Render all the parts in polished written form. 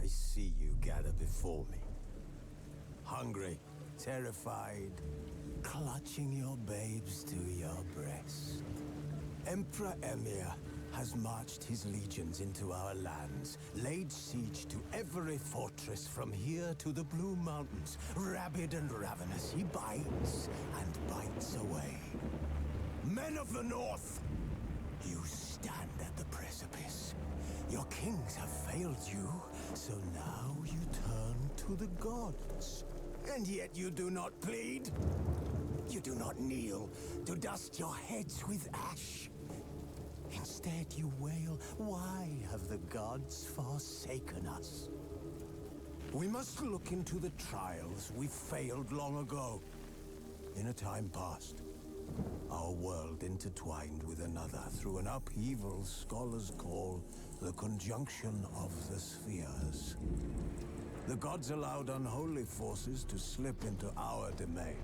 I see you gather before me. Hungry, terrified, clutching your babes to your breast. Emperor Emir has marched his legions into our lands, laid siege to every fortress from here to the Blue Mountains. Rabid and ravenous, he bites and bites away. Men of the North, you stand at the precipice. Your kings have failed you, so now you turn to the gods. And yet you do not plead. You do not kneel to dust your heads with ash. Instead you wail, why have the gods forsaken us? We must look into the trials we failed long ago. In a time past, our world intertwined with another through an upheaval scholars call the conjunction of the spheres. The gods allowed unholy forces to slip into our domain.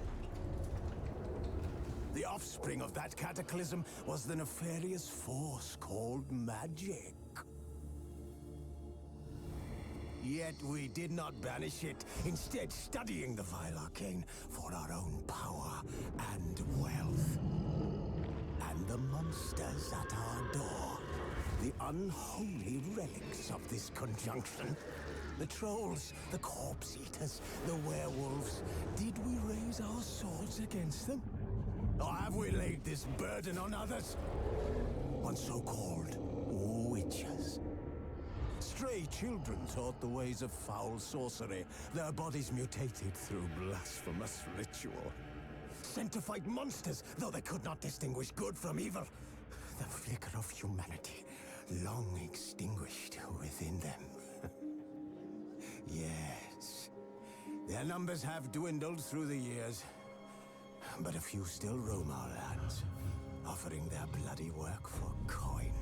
The offspring of that cataclysm was the nefarious force called magic. Yet we did not banish it, instead studying the vile arcane for our own power and wealth. And the monsters at our door, the unholy relics of this conjunction. The trolls, the corpse eaters, the werewolves. Did we raise our swords against them? Or have we laid this burden on others? On so-called witches. Stray children taught the ways of foul sorcery, their bodies mutated through blasphemous ritual. Sent to fight monsters, though they could not distinguish good from evil. The flicker of humanity, long extinguished within them. Yes, their numbers have dwindled through the years. But a few still roam our lands, offering their bloody work for coin.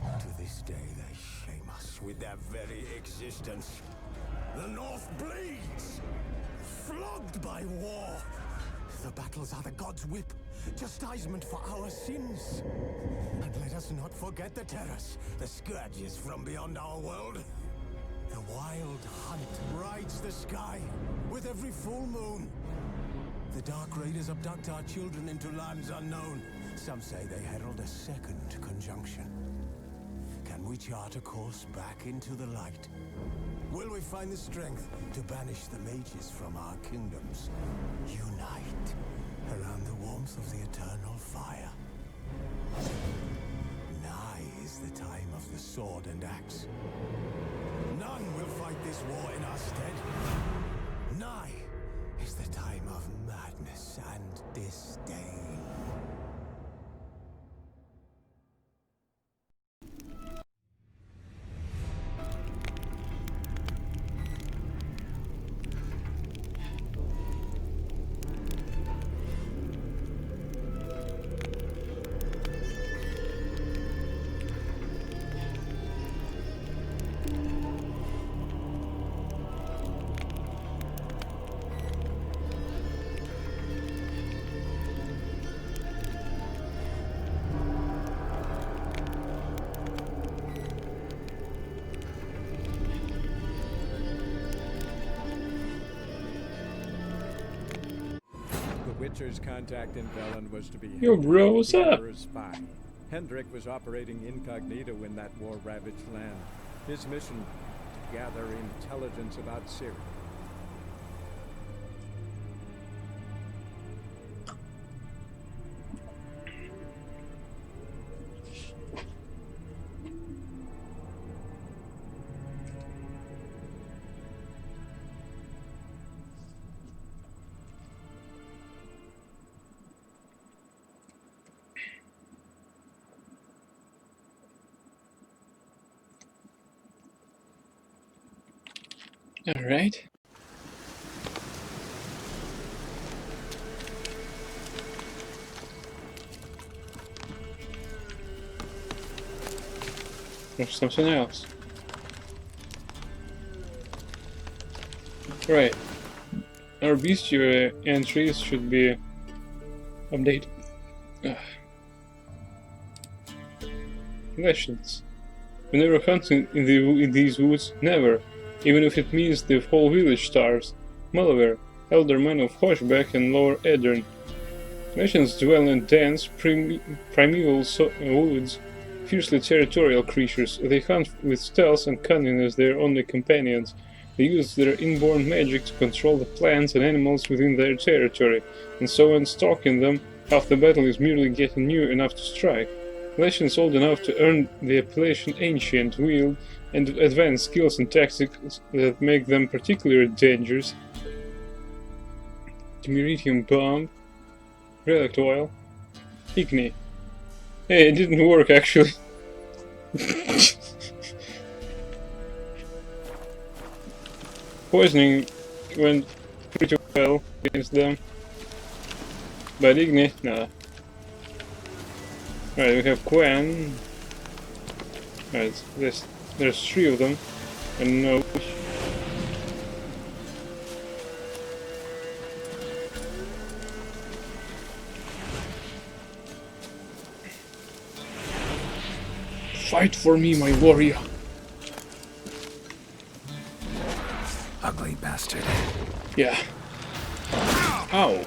To this day, they shame us with their very existence. The North bleeds, flogged by war. The battles are the gods' whip, chastisement for our sins. And let us not forget the terrors, the scourges from beyond our world. The wild hunt rides the sky with every full moon. The Dark Raiders abduct our children into lands unknown. Some say they herald a second conjunction. Can we chart a course back into the light? Will we find the strength to banish the mages from our kingdoms? Unite around the warmth of the eternal fire. Nigh is the time of the sword and axe. None will fight this war in our stead. Nigh is the time of madness and disdain. Witcher's contact in Velen was to be Yo, bro, what's the up? Emperor's spy. Hendrik was operating incognito in that war-ravaged land. His mission, to gather intelligence about Ciri. All right. There's something else. Right. Our bestiary entries should be updated. Questions. We never hunt in these woods, never, even if it means the whole village starves. Malaver, elder men of Hoshback and Lower Edern. Legends dwell in dense, primeval woods, fiercely territorial creatures. They hunt with stealth and cunning as their only companions. They use their inborn magic to control the plants and animals within their territory, and so when stalking them, half the battle is merely getting near enough to strike. Legends old enough to earn the appellation Ancient wield and advanced skills and tactics that make them particularly dangerous. Timeridium bomb, relic oil, Igni. Hey, it didn't work actually. Poisoning went pretty well against them, but Igni, nah. Alright, we have Quen. Alright, there's 3 of them. I don't know which. Fight for me, my warrior! Ugly bastard. Yeah. Ow.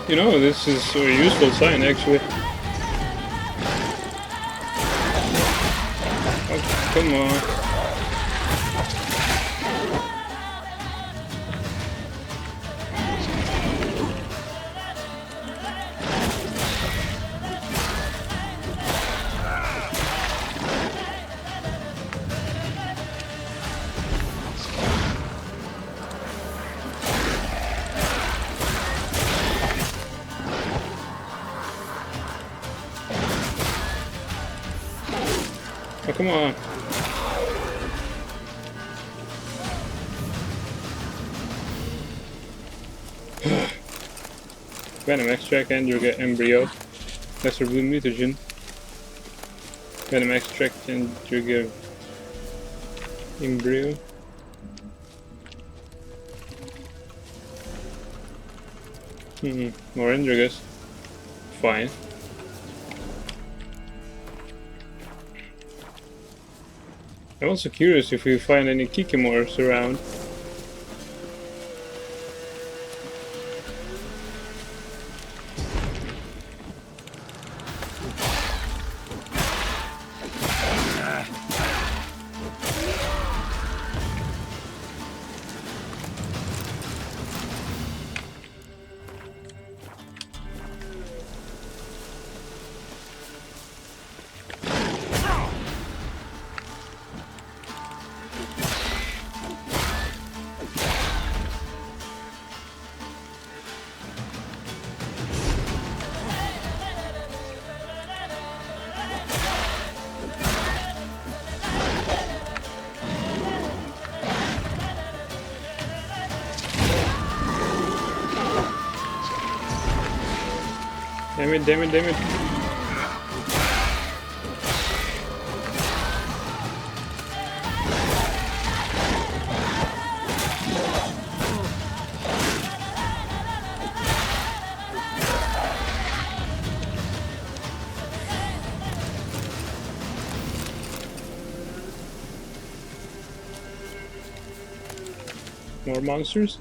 You know, this is a useful sign, actually. Oh, come on. Oh, come on. Venom extract and you get embryo. Lesser blue mutagen. Venom extract and you get embryo. More Endrigus. Fine. I'm also curious if we find any Kikimores around. Damn it, damn it, damn it. More monsters?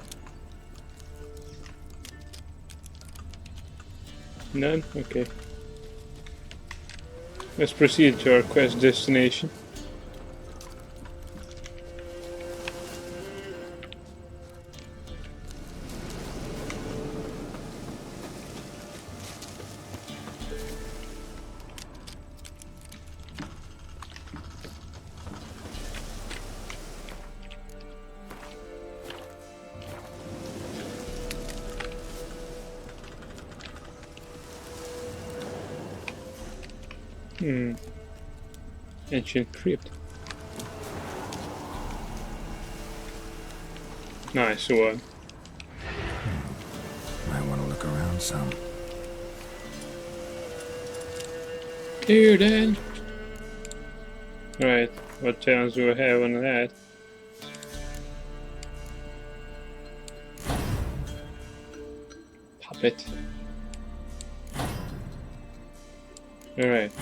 None? Okay. Let's proceed to our quest destination. Ancient crypt. Nice one. Might want to look around some. Here then. Right, what chance do I have on that? Puppet. Alright.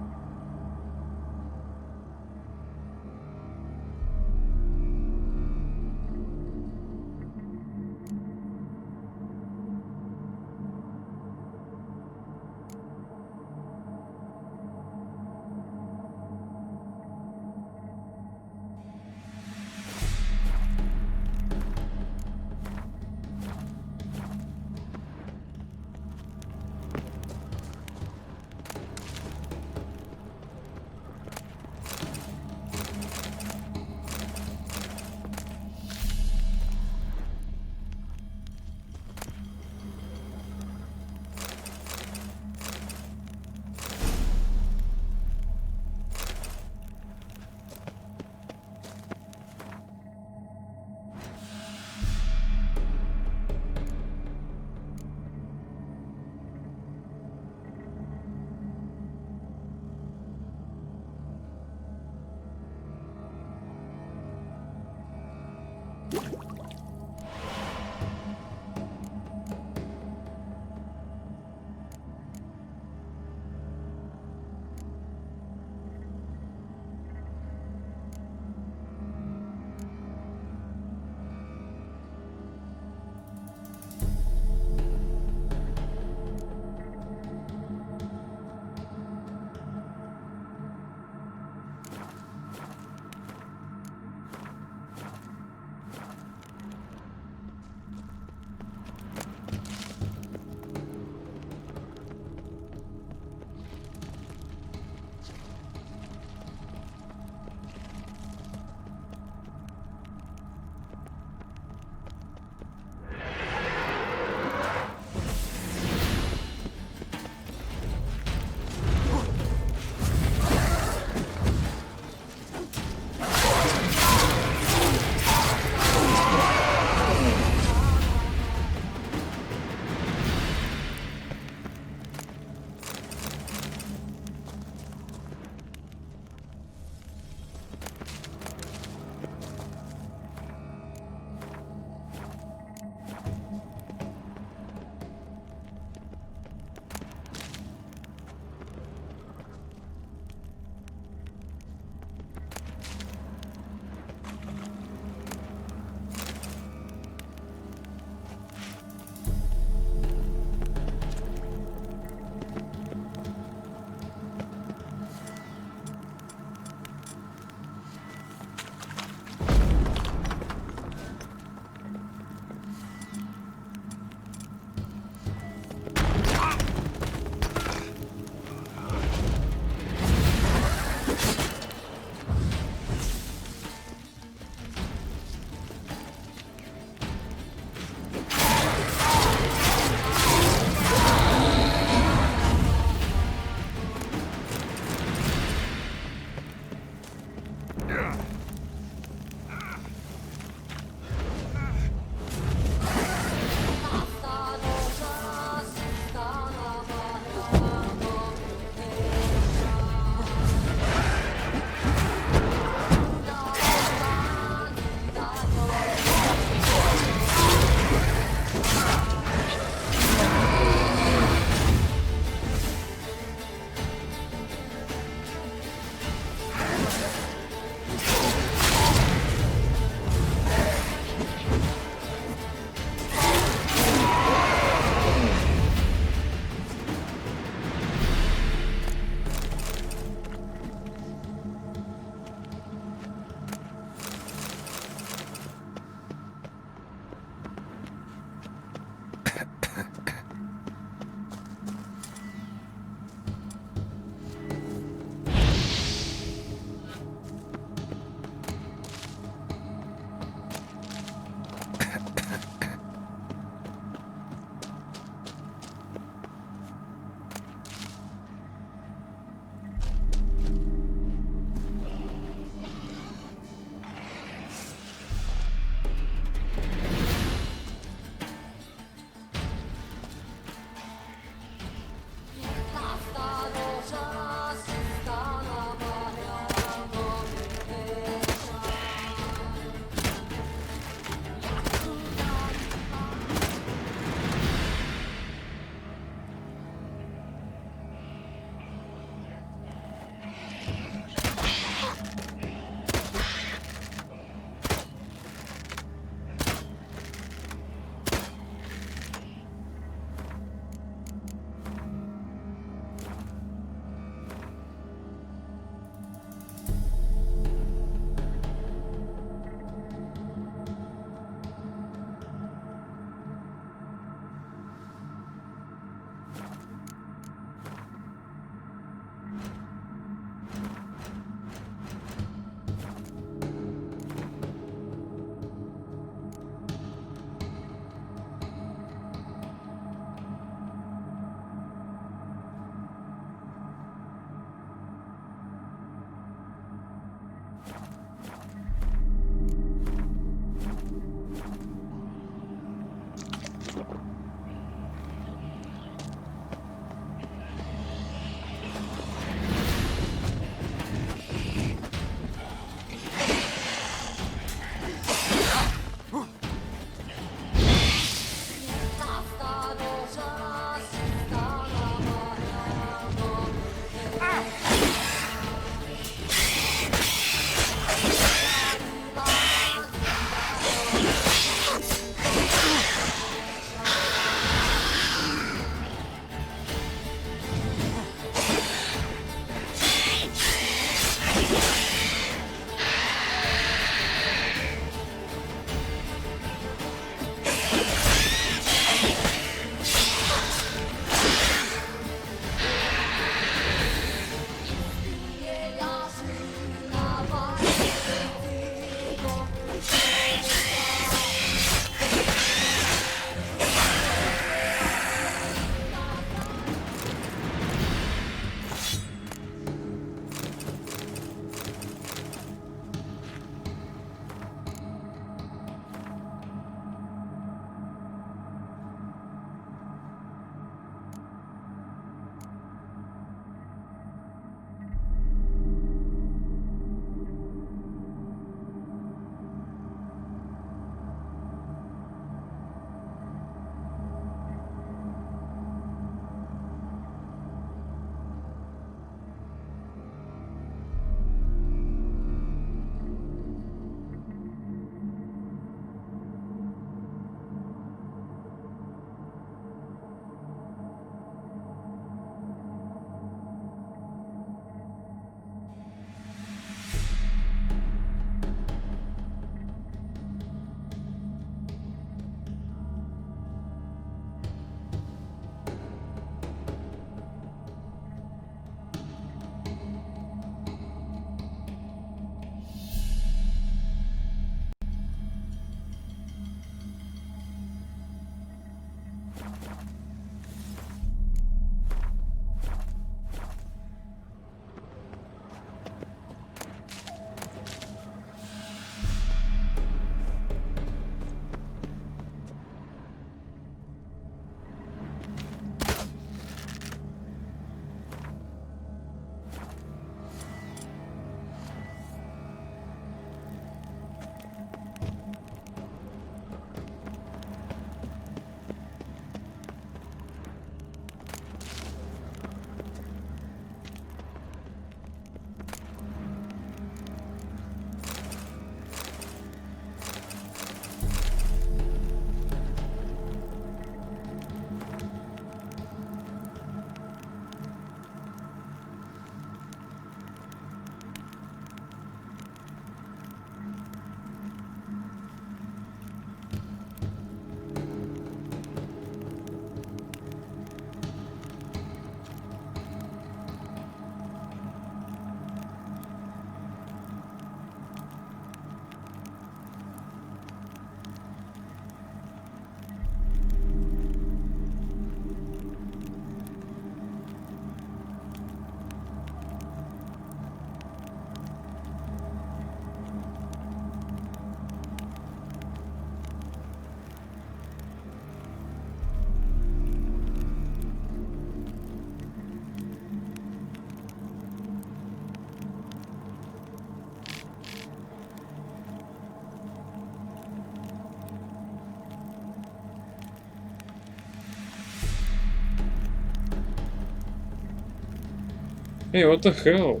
Hey, what the hell?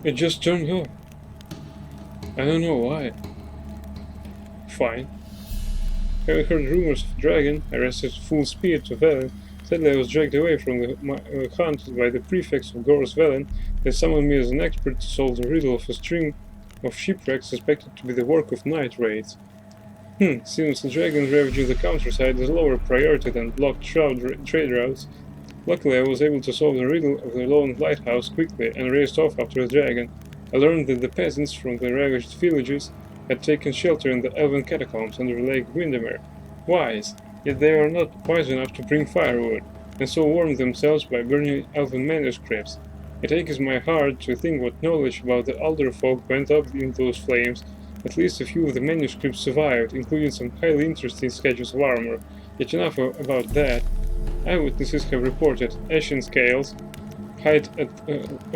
It just turned off. I don't know why. Fine. Having heard rumors of dragon, I raced at full speed to Velen. Sadly, I was dragged away from the hunt by the prefects of Goros Velen. They summoned me as an expert to solve the riddle of a string of shipwrecks suspected to be the work of night raids. Seems the dragons ravaging the countryside is lower priority than blocked trade routes. Luckily, I was able to solve the riddle of the lone lighthouse quickly and raced off after the dragon. I learned that the peasants from the ravaged villages had taken shelter in the elven catacombs under Lake Windermere. Wise, yet they are not wise enough to bring firewood, and so warm themselves by burning elven manuscripts. It aches my heart to think what knowledge about the elder folk went up in those flames. At least a few of the manuscripts survived, including some highly interesting sketches of armor. Yet enough about that. Eyewitnesses have reported ashen scales, height at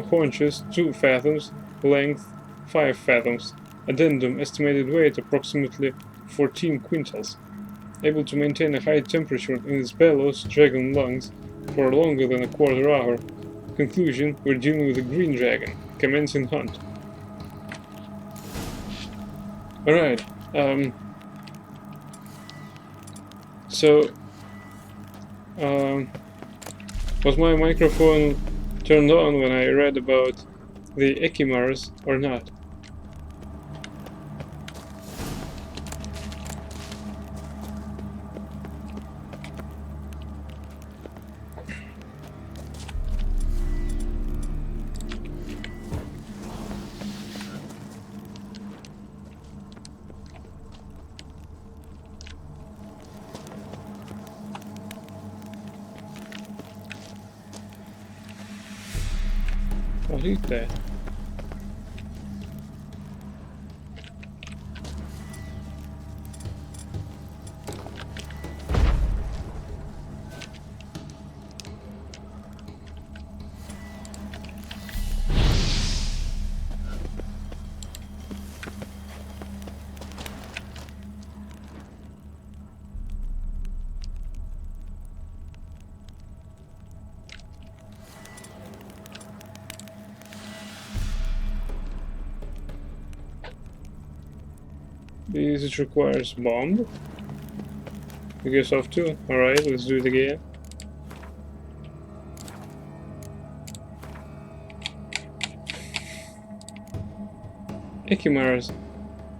haunches 2 fathoms, length 5 fathoms, addendum estimated weight approximately 14 quintals, able to maintain a high temperature in its bellows dragon lungs for longer than a quarter hour. Conclusion, we're dealing with a green dragon. Commencing hunt. Alright, was my microphone turned on when I read about the Ekimars or not? What is that? This requires bomb. I guess off too. Alright, let's do it again. Ekimars.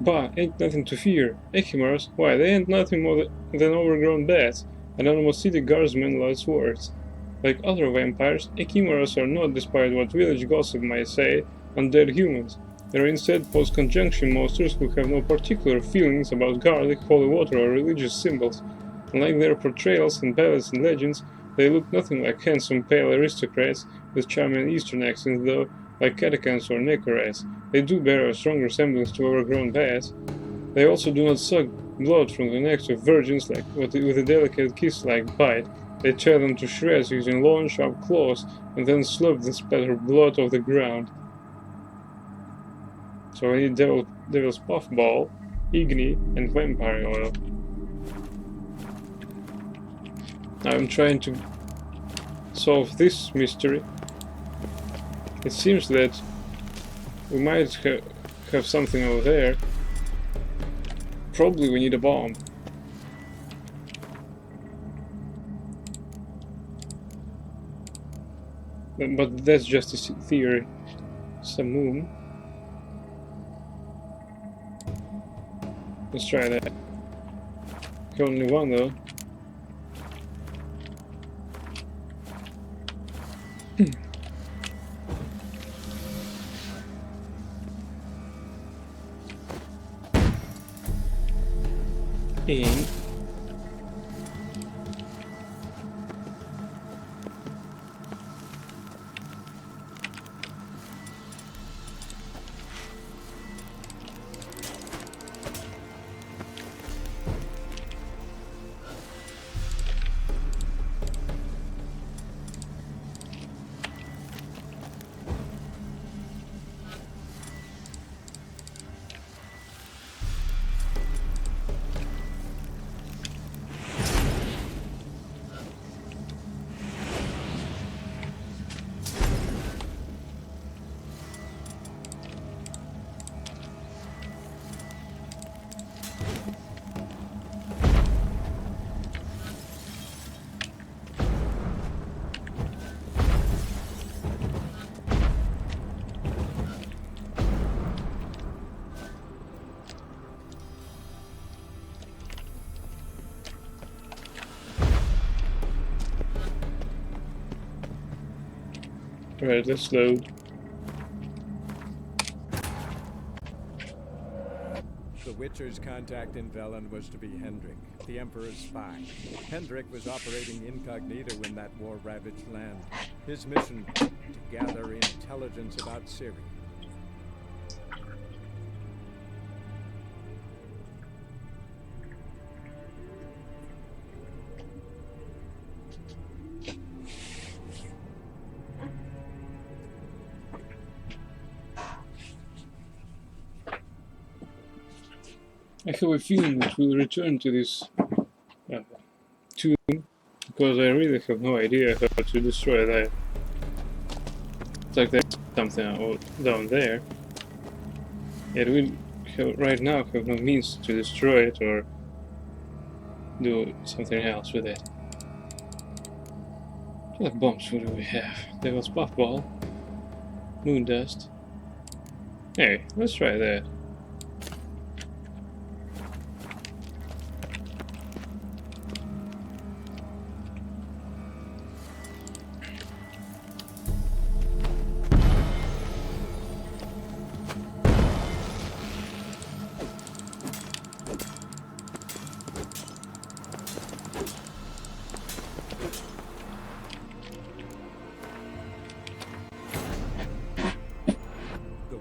Bah, ain't nothing to fear. Ekimars? Why, they ain't nothing more than overgrown bats. Anonymous city guardsmen lost words. Like other vampires, Ekimars are not, despite what village gossip might say, undead humans. They are instead post-conjunction monsters who have no particular feelings about garlic, holy water, or religious symbols. Unlike their portrayals in ballads and legends, they look nothing like handsome, pale aristocrats with charming Eastern accents, though, like catechans or Nekorads, they do bear a strong resemblance to overgrown bats. They also do not suck blood from the necks of virgins with a delicate kiss-like bite. They tear them to shreds using long, sharp claws, and then slurp the splattered blood off the ground. So I need Devil's Puffball, Igni, and Vampire Oil. I'm trying to solve this mystery. It seems that we might have something over there. Probably we need a bomb. But that's just a theory. Some moon. Let's try that. Only one though. In. Right, let's load. The Witcher's contact in Velen was to be Hendrik, the Emperor's spy. Hendrik was operating incognito in that war-ravaged land. His mission, to gather intelligence about Ciri. I have a feeling that we'll return to this tomb, because I really have no idea how to destroy that. It's like there's something down there. Yet we right now have no means to destroy it or do something else with it. What bombs do we have? There was puffball, moon dust. Hey, let's try that.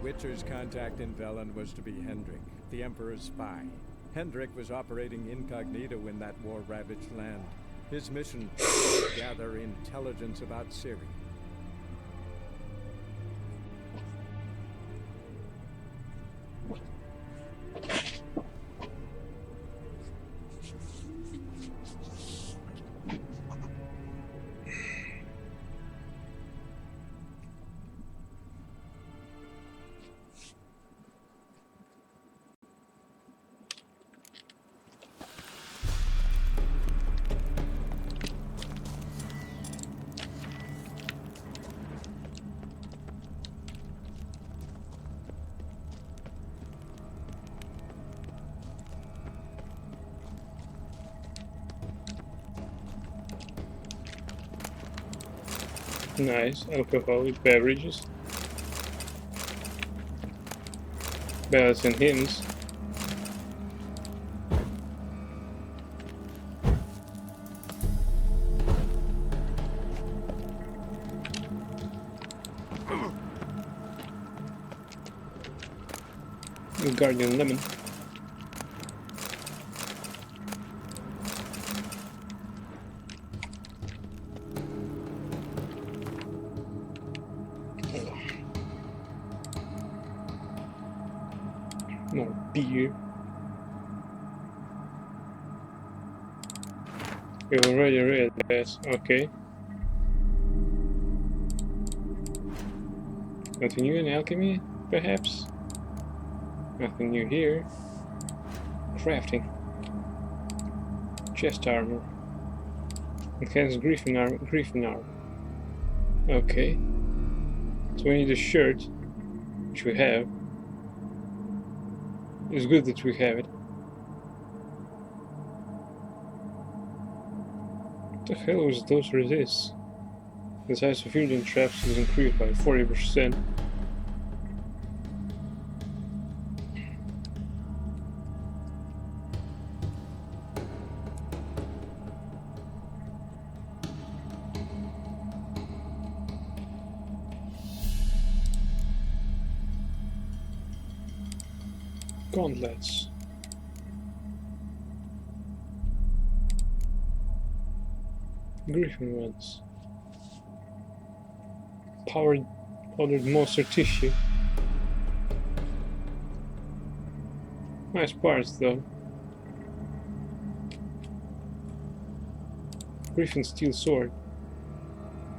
Witcher's contact in Velen was to be Hendrik, the Emperor's spy. Hendrik was operating incognito in that war-ravaged land. His mission, to gather intelligence about Ciri. Nice, alcoholic beverages. Bells and hymns. Guardian lemon. More beer. We already read this, okay. Continue in alchemy, perhaps? Nothing new here. Crafting. Chest armor. Enhanced Griffin armor. Okay. So we need a shirt, which we have. It's good that we have it. What the hell was those resists? The size of Indian traps is increased by 40%. Gauntlets. Griffin ones. Powdered monster tissue. Nice parts though. Griffin steel sword.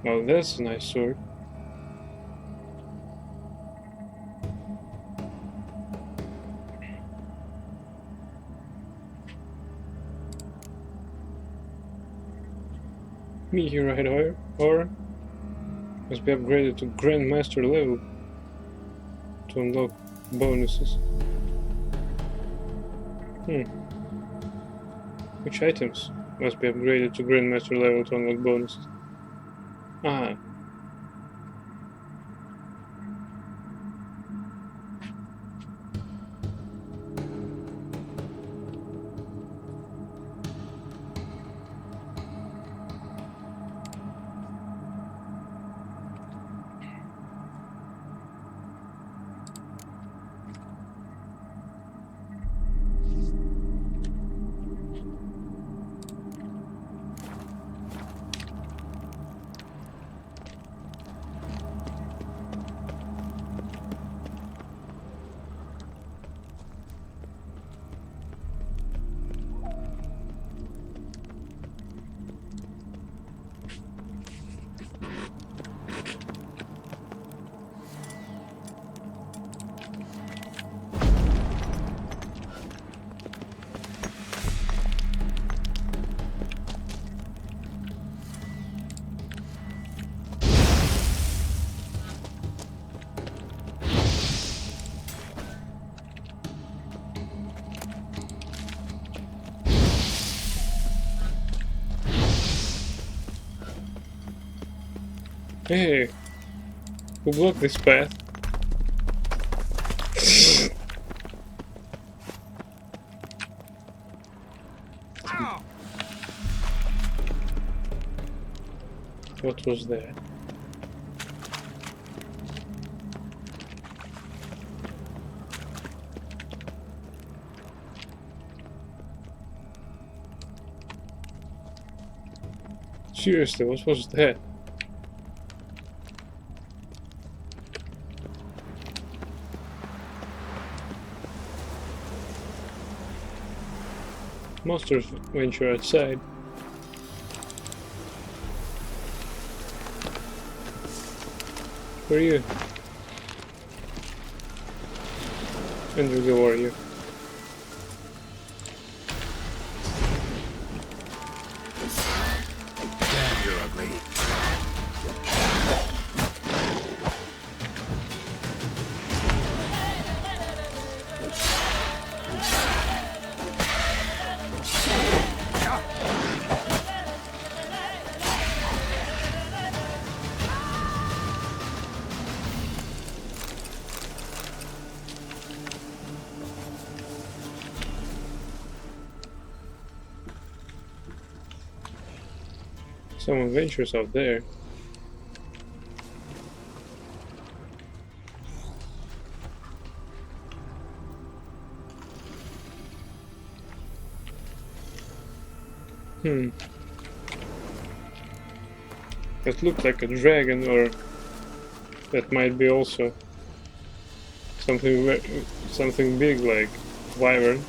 Well, that's a nice sword. Meteorite ore must be upgraded to Grandmaster level to unlock bonuses. Which items must be upgraded to Grandmaster level to unlock bonuses? Ah. Hey, who blocked this path? What was that? Seriously, what was that? Monsters venture outside. Who are you? Andrew, who are you? Damn, you're ugly. Someone ventures out there. That looked like a dragon, or that might be also something big like wyvern.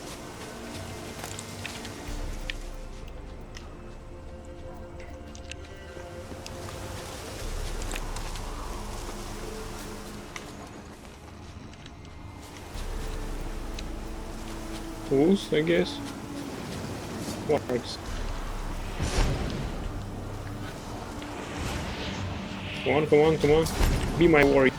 Wolves, I guess. Wargs. Come on, come on, come on. Be my warrior.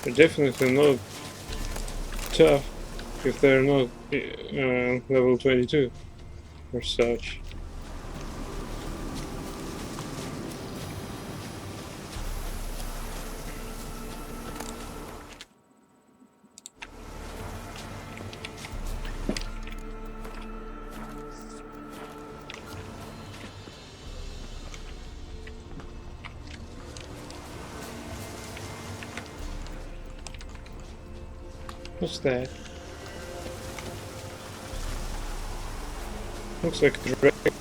They're definitely not tough if they're not level 22 or such. What's that? Looks like a dragon.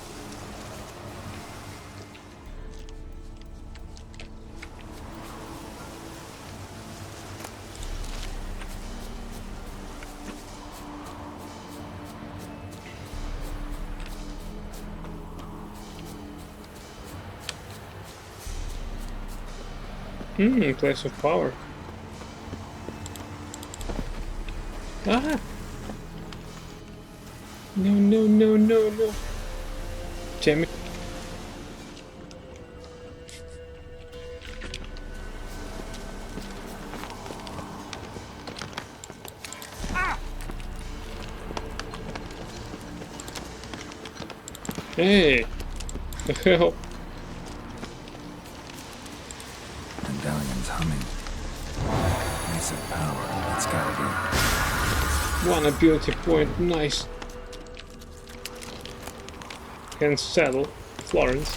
Place of power. Ah! No, no, no, no, no. Damn it. Hey! The hell? Medallion's humming. Place of power. It's gotta be. One ability point, nice. Can saddle Florence.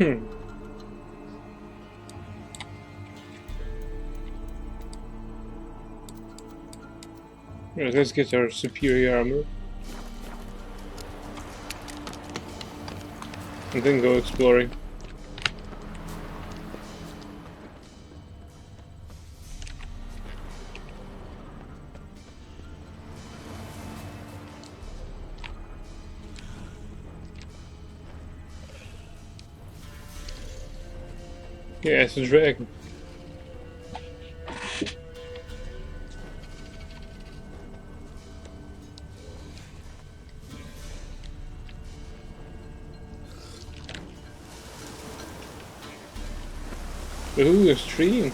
Right, let's get our superior armor. And then go exploring. Yeah, it's a dragon. Ooh, a stream.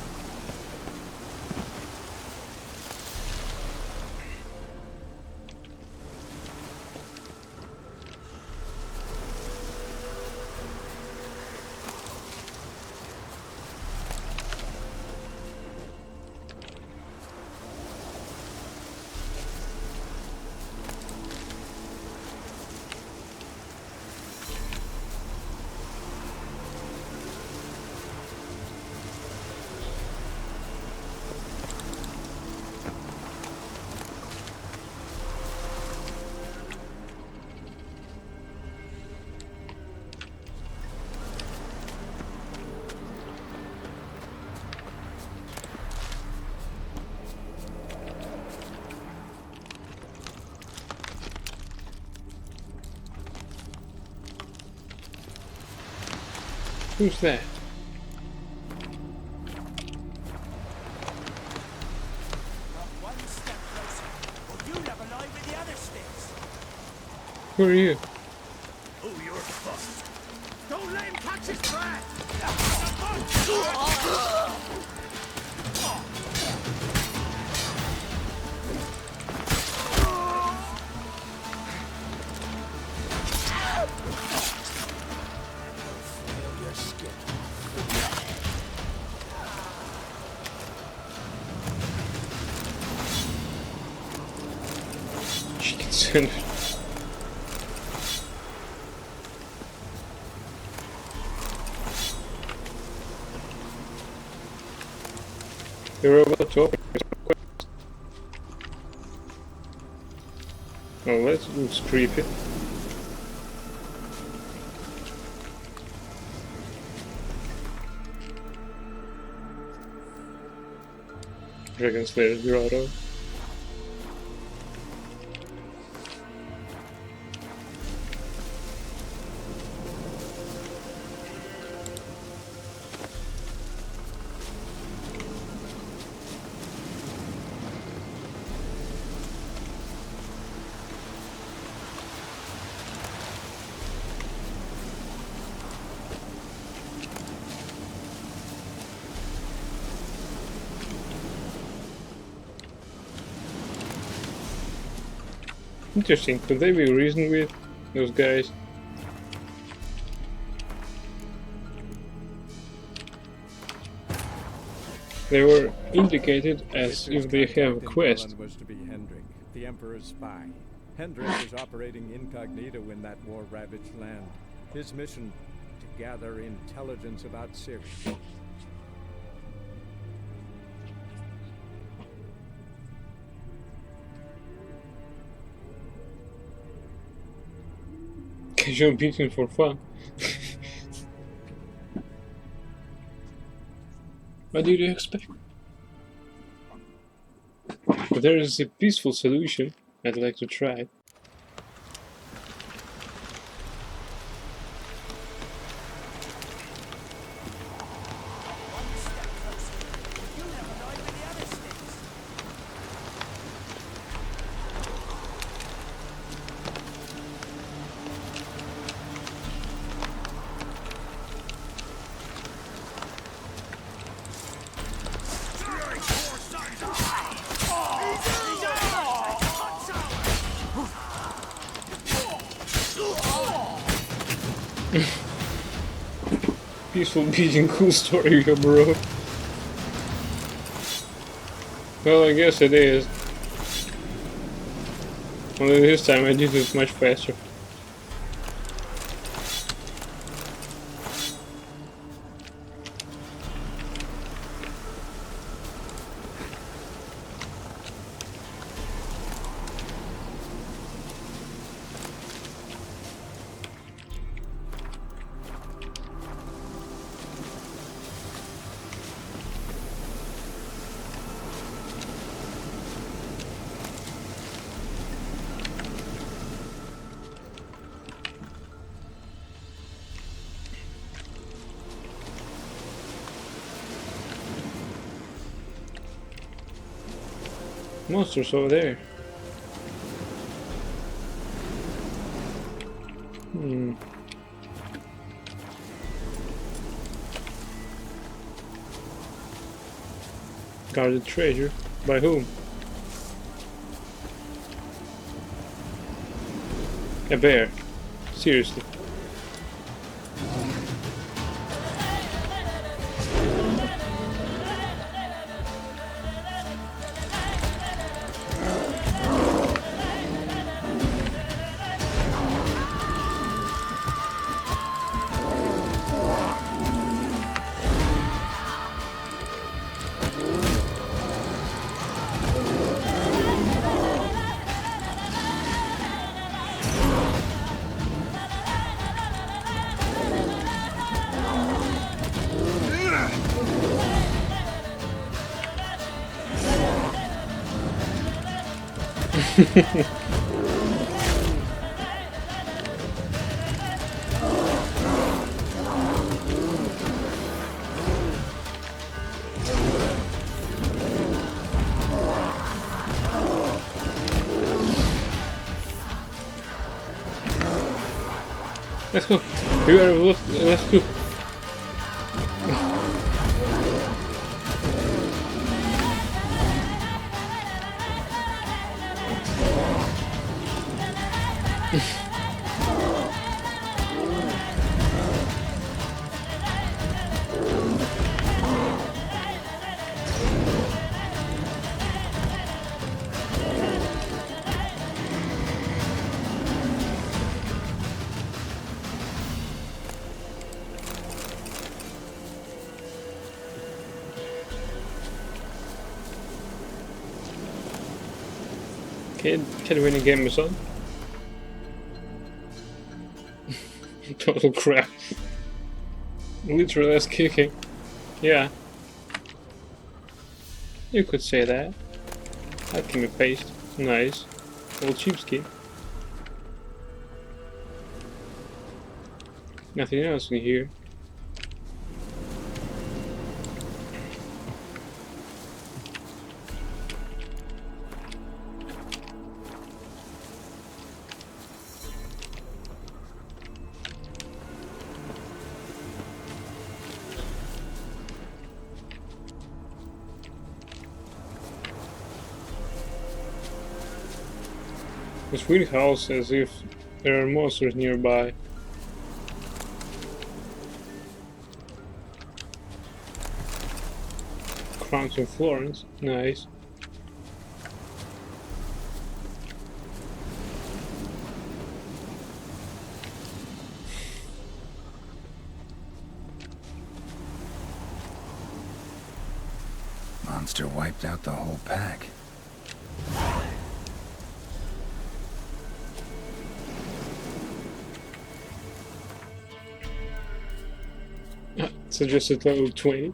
Who's that? One step closer, or you'll have a line with the other sticks. Who are you? Oh, you're fucked. Don't let him catch his breath. Your skin. Chicken sandwich. You're about to open your quest. Oh, that looks creepy. Dragon Slayer Grotto. Interesting, could they be reasoned with, those guys? They were indicated as if they have a quest. Was to be Hendrik, the Emperor's spy. Hendrik was operating incognito in that war-ravaged land. His mission, to gather intelligence about Ciri. Casual beating for fun. What did you expect? But there is a peaceful solution. I'd like to try it. One step closer, or you'll have a line with the other sticks. Peaceful beating, cool story, bro. Well, I guess it is. Only this time I did it much faster. Monsters over there. Guarded treasure? By whom? A bear. Seriously. Let's go. Let's go. Can win a game or son? Total crap. Literal ass kicking. Yeah. You could say that. That can be paste. Nice. Old cheapskate. Nothing else in here. This weird house as if there are monsters nearby. Crowns in Florence, nice. Monster wiped out the whole pack. Suggested level 20.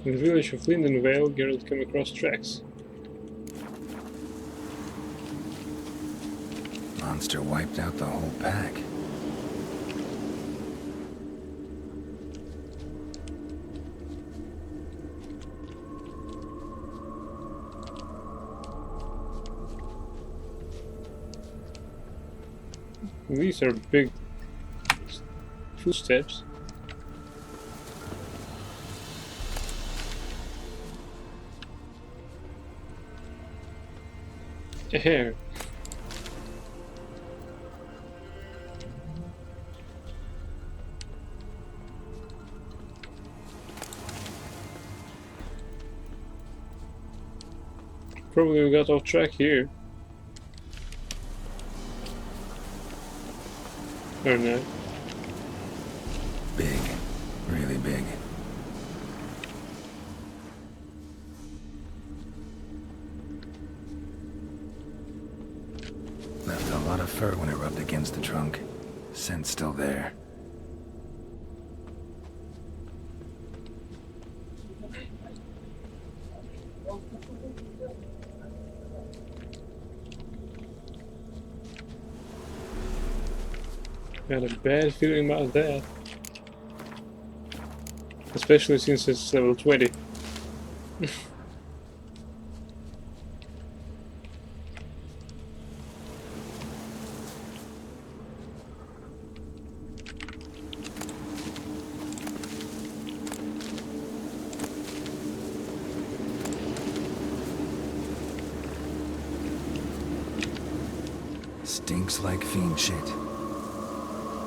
In the village of Lindenvale, Geralt came across tracks. Monster wiped out the whole pack. These are big footsteps. A hare. Probably we got off track here. Or not. Big. Really big. Left a lot of fur when it rubbed against the trunk. Scent's still there. Got a bad feeling about that. especially since it's level 20. Stinks like fiend shit.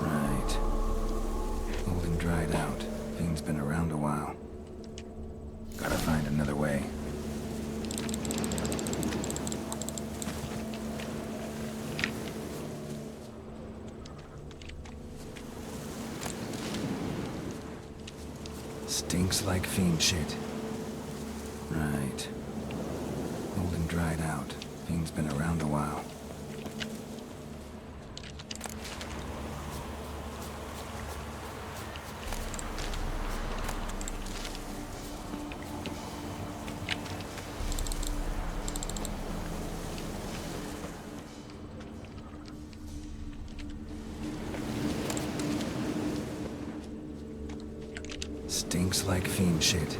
Right. Old and dried out. Fiend's been around a while. Gotta find another way. Stinks like fiend shit. Right. Old and dried out. Fiend's been around a while. Stinks like fiend shit.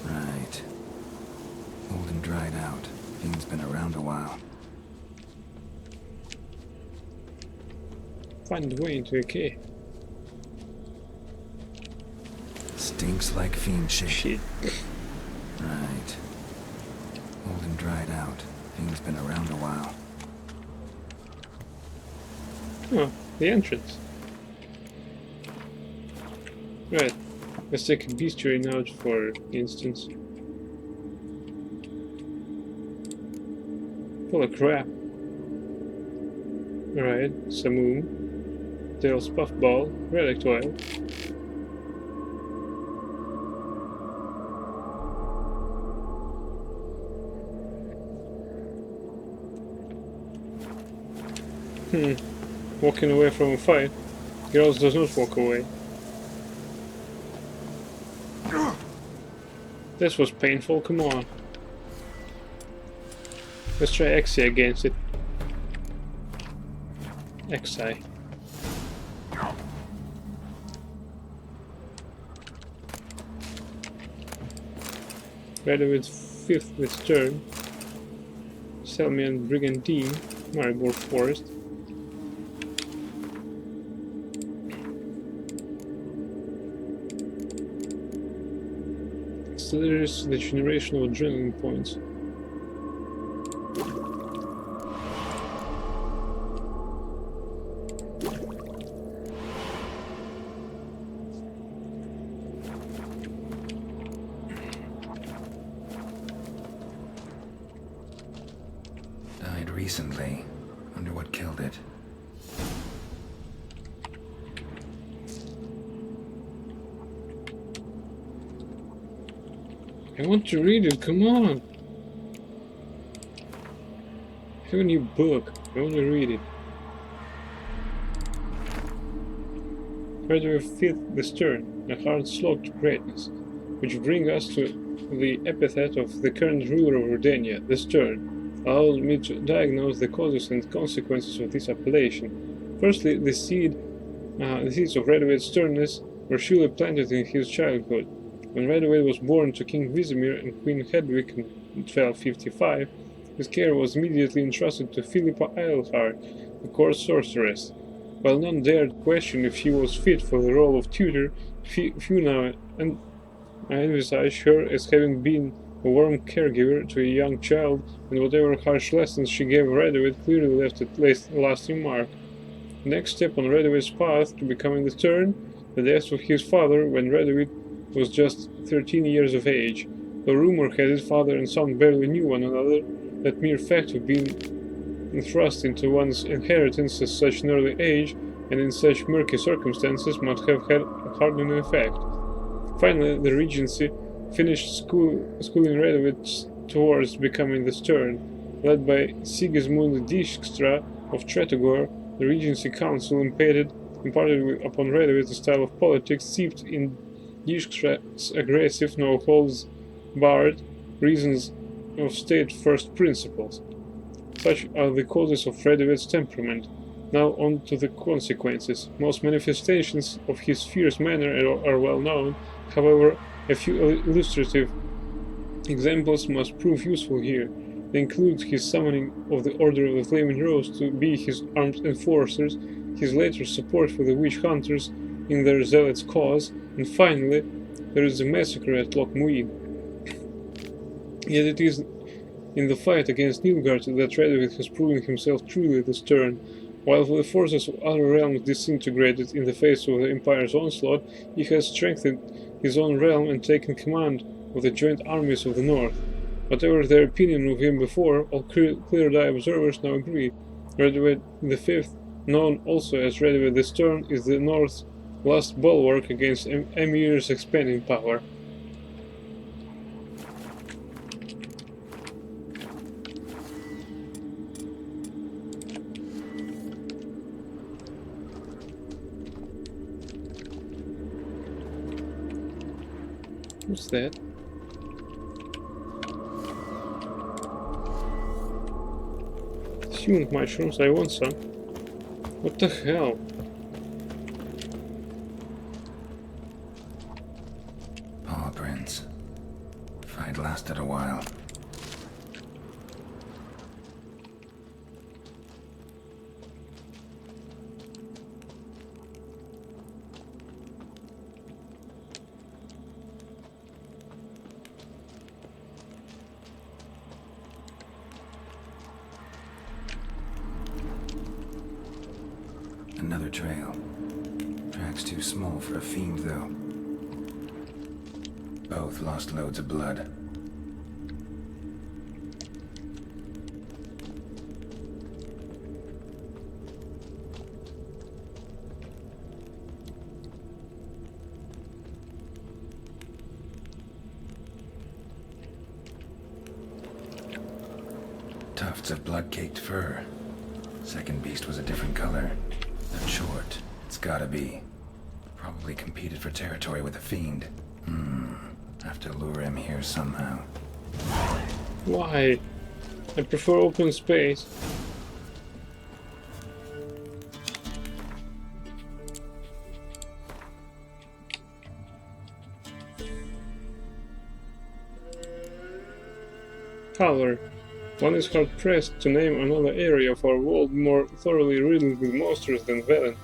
Right. Old and dried out. Fiend's been around a while. Find the way into a cave. Stinks like fiend shit. Shit. Right. Old and dried out. Fiend's been around a while. Oh, the entrance. Right. Let's take a bestiary now for instance. Full of crap. Alright, Samoom. Tails Puffball. Relic Oil. Walking away from a fight. Girls does not walk away. This was painful, come on. Let's try Exi against it. Exi. Ready with 5th with turn. Selmian Brigandine. Maribor Forest. Accelerates the generation of adrenaline points. Died recently. Wonder what killed it. I want to read it, come on! I have a new book, I want to read it. Further 5th the stern, a hard slog to greatness, which bring us to the epithet of the current ruler of Redania, the stern. Allow me to diagnose the causes and consequences of this appellation. Firstly, the seeds of Radovid's sternness were surely planted in his childhood. When Radovid was born to King Vizimir and Queen Hedwig in 1255, his care was immediately entrusted to Philippa Eilhart, the court sorceress. While none dared question if she was fit for the role of tutor, few now envisage her as having been a warm caregiver to a young child, and whatever harsh lessons she gave Radovid clearly left a lasting mark. The next step on Radovid's path to becoming the stern, the death of his father when Radovid was just 13 years of age. The rumor has it father and son barely knew one another. That mere fact of being thrust into one's inheritance at such an early age and in such murky circumstances must have had a hardening effect. Finally, the Regency finished schooling Radovid towards becoming the stern. Led by Sigismund Dijkstra of Tretogor, the Regency Council imparted upon Radovid a style of politics steeped in Dijkstra's aggressive, no-holds-barred reasons of state-first principles. Such are the causes of Radovid's temperament. Now on to the consequences. Most manifestations of his fierce manner are well known, however, a few illustrative examples must prove useful here. They include his summoning of the Order of the Flaming Rose to be his armed enforcers, his later support for the witch hunters in their zealots' cause, and finally, there is the massacre at Loch Muin. Yet it is in the fight against Nilgard that Radovid has proven himself truly the stern. While the forces of other realms disintegrated in the face of the Empire's onslaught, he has strengthened his own realm and taken command of the joint armies of the North. Whatever their opinion of him before, all clear-eyed observers now agree. Radovid V, known also as Radovid the Stern, is the North's last bulwark against Emir's expanding power. What's that? Human mushrooms, I want some. What the hell? Paw prints. Fight lasted a while. Another trail. Track's too small for a fiend, though. Both lost loads of blood. Tufts of blood-caked fur. Second beast was a different color. Not short. It's gotta be. Probably competed for territory with a fiend. Have to lure him here somehow. Why? I prefer open space. However, one is hard-pressed to name another area of our world more thoroughly riddled with monsters than Velen.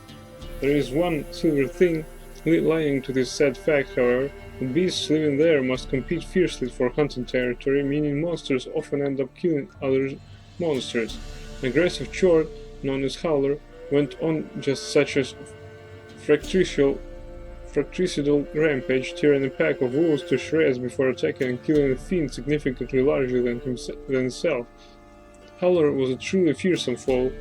There is one silver thing lying to this sad fact, however. The beasts living there must compete fiercely for hunting territory, meaning monsters often end up killing other monsters. An aggressive chord, known as Howler, went on just such a fratricidal rampage, tearing a pack of wolves to shreds before attacking and killing a fiend significantly larger than himself. Howler was a truly fearsome foe.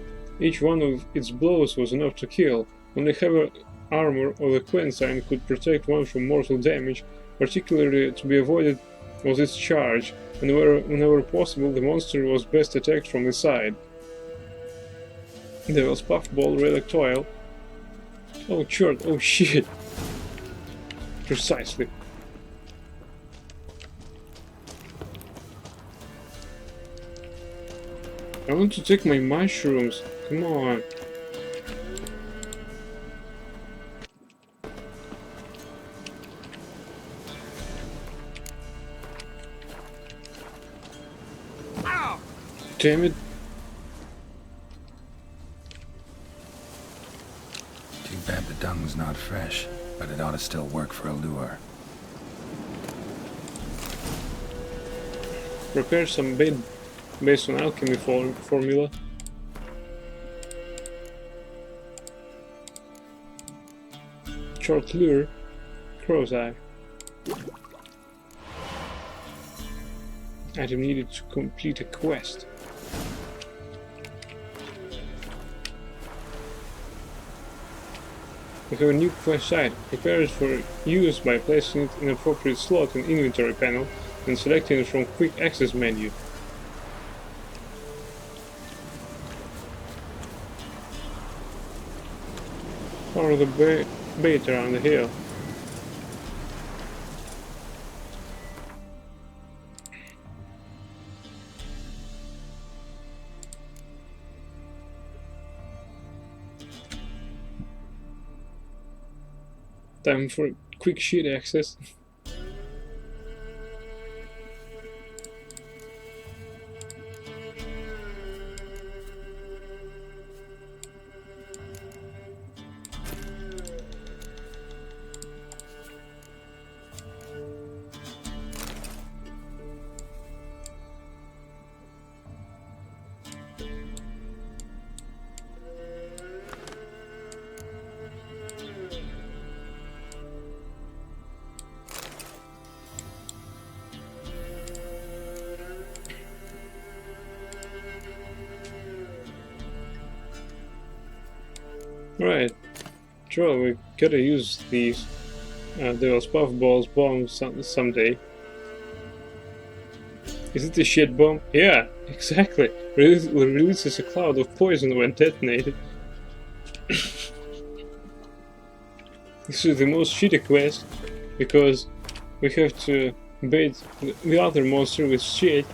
Each one of its blows was enough to kill. Only heavy armor of the Quensign could protect one from mortal damage. Particularly to be avoided was its charge, and whenever possible the monster was best attacked from the side. Devil's Puffball, Relictoil. Oh chert, oh shit! Precisely. I want to take my mushrooms. Come on. Damn it. Too bad the dung's not fresh, but it ought to still work for a lure. Prepare some bait based on alchemy formula. Short lure, crow's eye. Item needed to complete a quest. We have a new quest item. Prepare it for use by placing it in an appropriate slot in inventory panel and selecting it from quick access menu. Follow the bait around the hill. Time for quick sheet access. Right, Troll, we gotta use these Devil's Puffballs bombs someday. Is it a shit bomb? Yeah, exactly. Releases a cloud of poison when detonated. This is the most shitty quest, because we have to bait the other monster with shit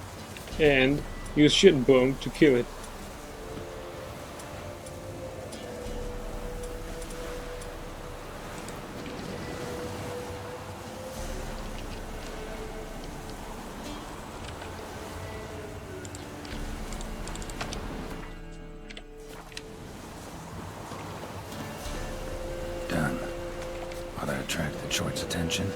and use shit bomb to kill it. Done. While that attracted Short's attention.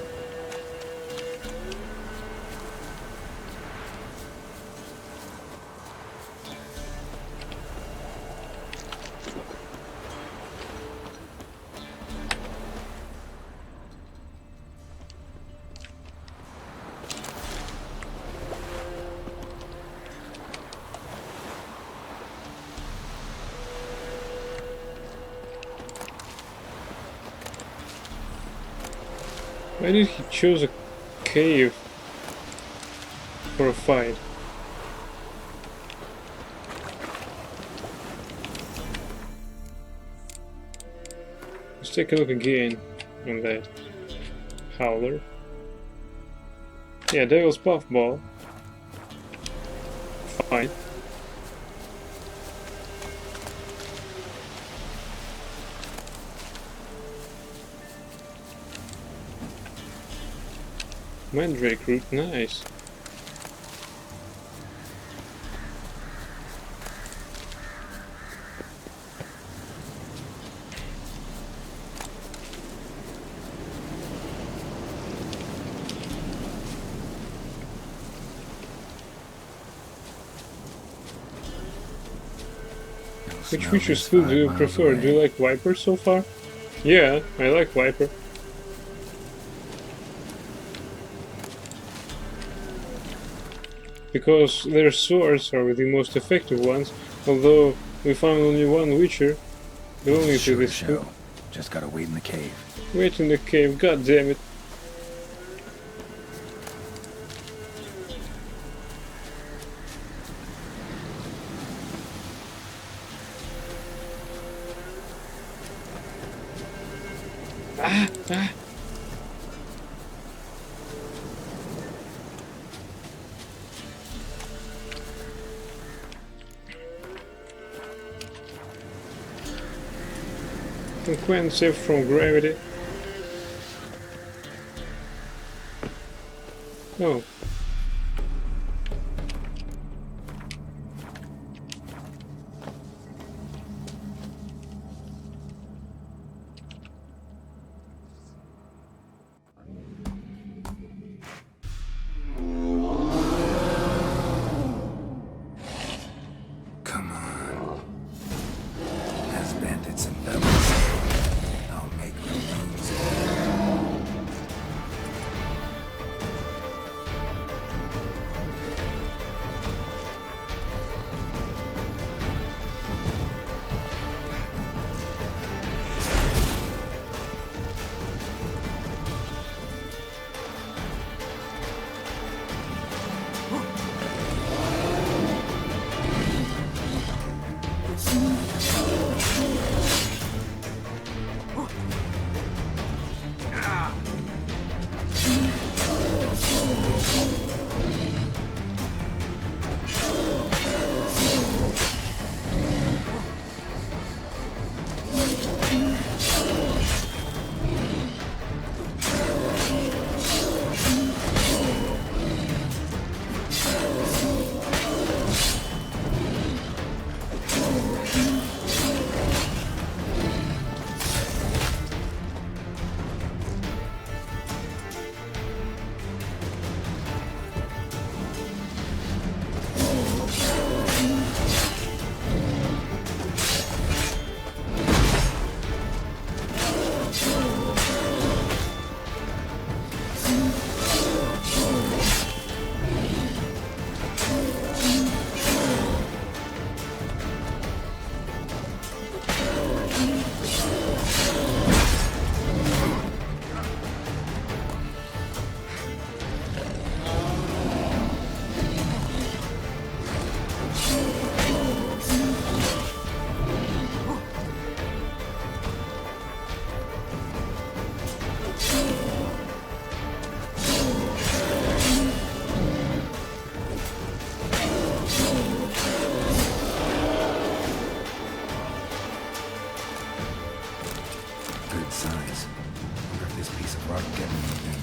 Why did he choose a cave for a fight? Let's take a look again on that howler. Yeah, Devil's Puffball. Fine. Mandrake root, nice. Which features food do you prefer? Do you like Viper so far? Yeah, I like Viper. Because their swords are the most effective ones, although we found only one Witcher belonging to this show. Just gotta wait in the cave. Wait in the cave, god damn it. Ah! Quite safe from gravity. Oh. Come on. As bandits and felons, I'll make no moves. Wonder if this piece of rock will get me anything.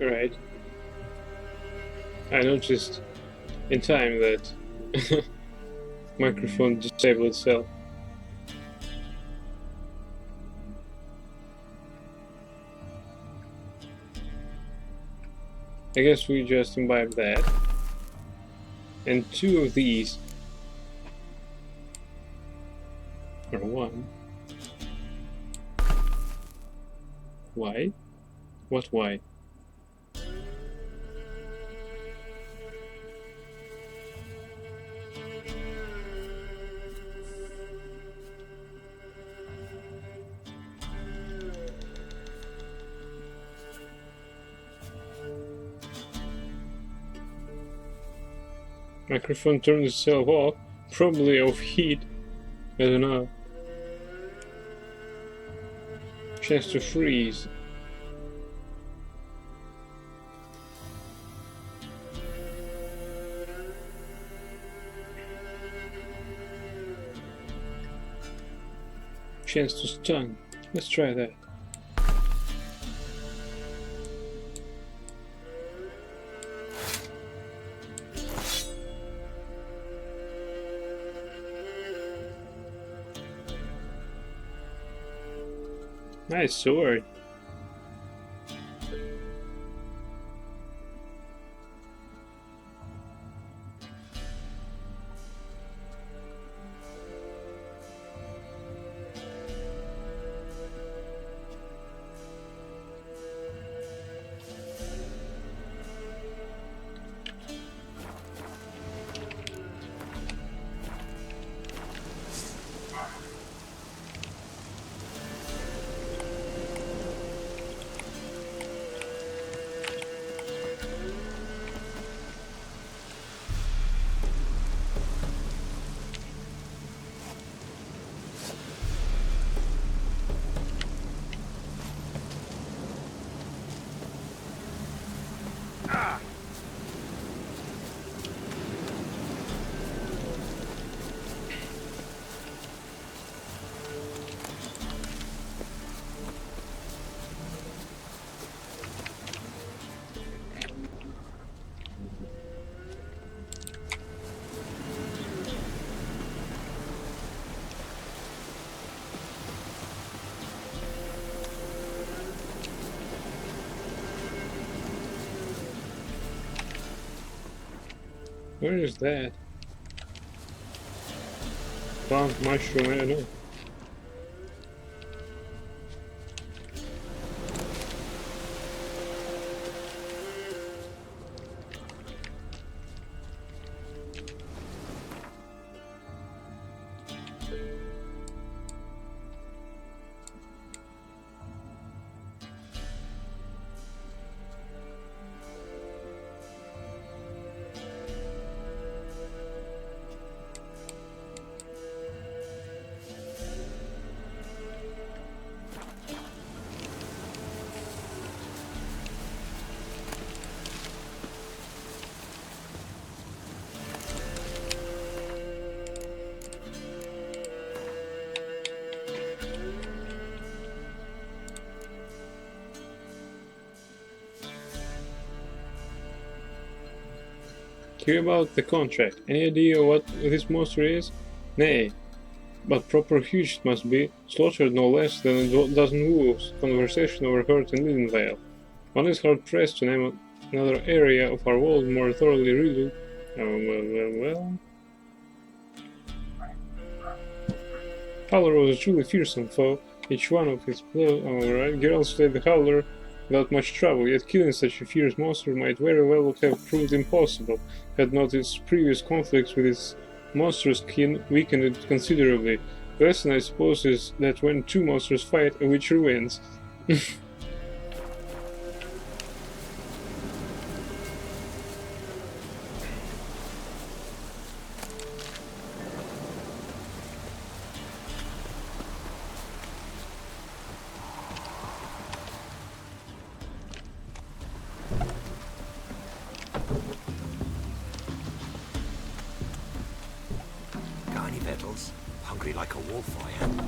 Right. I noticed in time that microphone disabled itself. I guess we just imbibe that. And 2 of these. Or 1. Why? What why? Microphone turned itself off, probably of heat. I don't know. Chance to freeze. Chance to stun. Let's try that. Nice sword. Where is that? Plant, mushroom, I don't know. Hear about the contract. Any idea what this monster is? Nay, but proper huge it must be, slaughtered no less than a dozen wolves. Conversation overheard in Lidenvale. One is hard pressed to name another area of our world more thoroughly riddled. Well. Howler was a truly fearsome foe. Each one of his blows. Alright, Geralt slayed the Howler without much trouble, yet killing such a fierce monster might very well have proved impossible, had not its previous conflicts with its monstrous kin weakened it considerably. The lesson, I suppose, is that when two monsters fight, a witcher wins. Got any victuals? Hungry like a wolf, I am. Then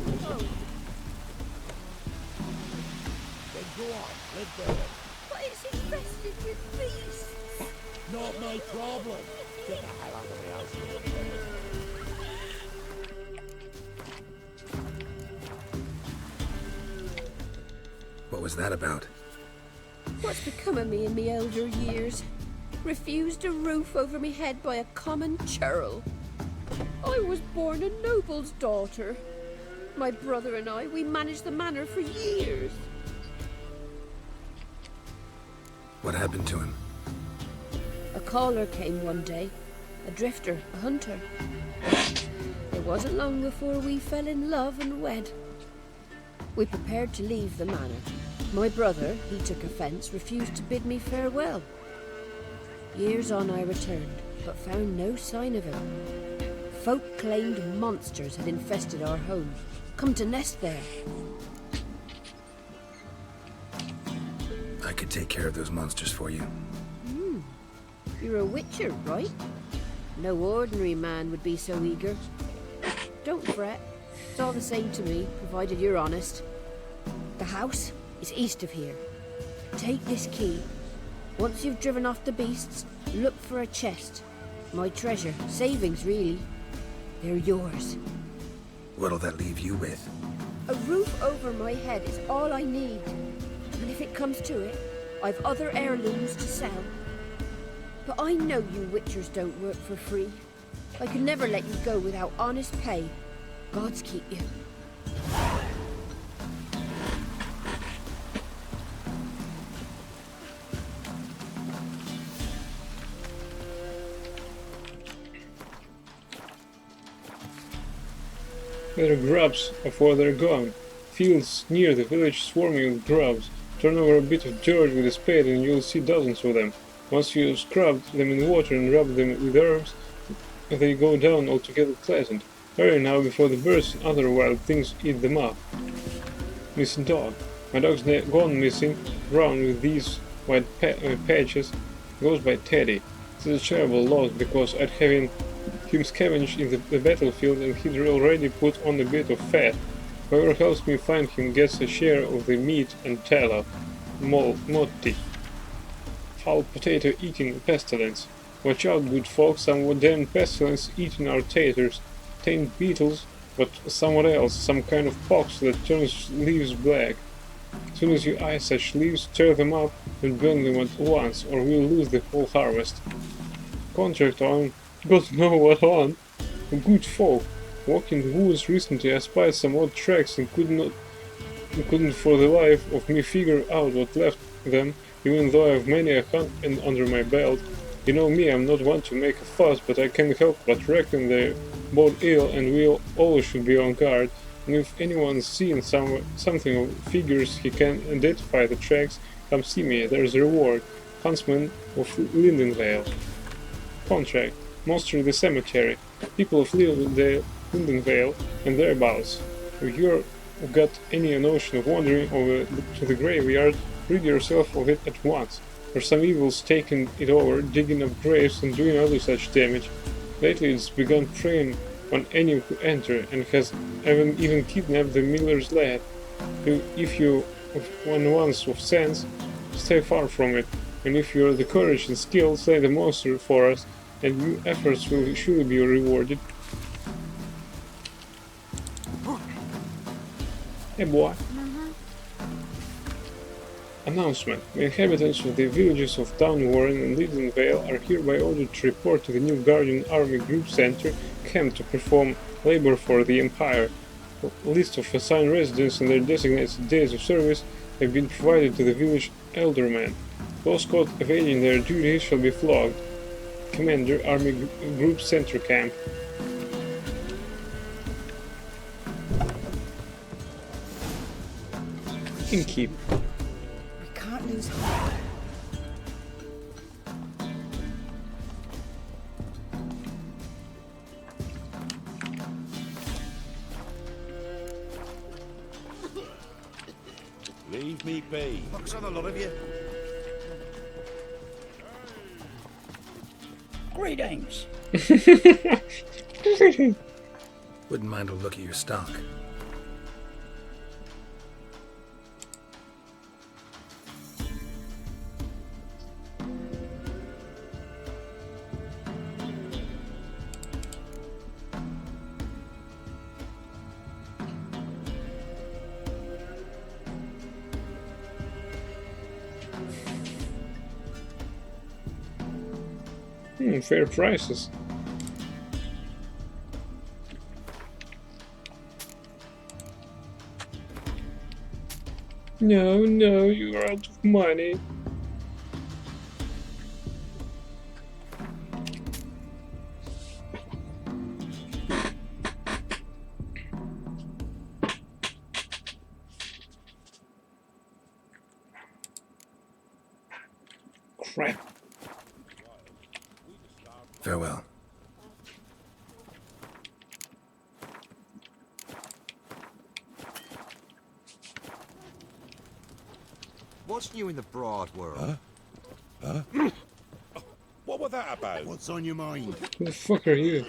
go on, live there. But it's infested with beasts. Not my problem. Get the hell out of my house. What was that about? What's become of me in me elder years? Refused a roof over me head by a common churl. I was born a noble's daughter. My brother and I, we managed the manor for years. What happened to him? A caller came one day, a drifter, a hunter. It wasn't long before we fell in love and wed. We prepared to leave the manor. My brother, he took offence, refused to bid me farewell. Years on I returned, but found no sign of him. Folk claimed monsters had infested our home, come to nest there. I could take care of those monsters for you. You're a witcher, right? No ordinary man would be so eager. Don't fret. It's all the same to me, provided you're honest. The house is east of here. Take this key. Once you've driven off the beasts, look for a chest. My treasure. Savings, really. They're yours. What'll that leave you with? A roof over my head is all I need. And if it comes to it, I've other heirlooms to sell. But I know you witchers don't work for free. I could never let you go without honest pay. Gods keep you. There are grubs before they're gone. Fields near the village swarming with grubs. Turn over a bit of dirt with a spade and you'll see dozens of them. Once you scrub them in water and rub them with herbs, they go down altogether pleasant. Hurry now before the birds and other wild things eat them up. Missing dog. My dog's gone missing. Brown with these white patches. Goes by Teddy. This is a terrible loss because I'd having him scavenge in the battlefield and he'd already put on a bit of fat. Whoever helps me find him gets a share of the meat and tallow. Motti. Foul potato eating pestilence. Watch out, good folk, some damn pestilence eating our taters. Taint beetles, but somewhat else, some kind of pox that turns leaves black. As soon as you eye such leaves, tear them up and burn them at once, or we'll lose the whole harvest. contract on God know what on. Good folk. Walking the woods recently I spied some odd tracks and couldn't for the life of me figure out what left them, even though I have many a hunt under my belt. You know me, I'm not one to make a fuss, but I can't help but reckon they're both ill and we always should be on guard. And if anyone's seen something or figures he can identify the tracks, come see me, there's a reward. Huntsman of Lindenvale. Contract. Monster the Cemetery. People of Lindenvale and thereabouts. If you've got any notion of wandering over to the graveyard, rid yourself of it at once. There's some evils taking it over, digging up graves and doing other such damage. Lately it's begun preying on any who enter, and has even kidnapped the miller's lad. If you one once of sense, stay far from it, and if you have the courage and skill, slay the monster for us, and your efforts will surely be rewarded. Hey boy. Announcement. The inhabitants of the villages of Downwarren and Lindenvale are hereby ordered to report to the new Guardian Army Group Center camp to perform labor for the Empire. A list of assigned residents and their designated days of service have been provided to the village eldermen. Those caught evading their duties shall be flogged. Commander, Army Group Center Camp. Innkeep. We can't lose hope. Leave me be. Looks on the lot of you. Greetings. Wouldn't mind a look at your stock. Fair prices. No, you're out of money. Crap. Farewell. What's new in the broad world? What was that about? What's on your mind? Who the fuck are you?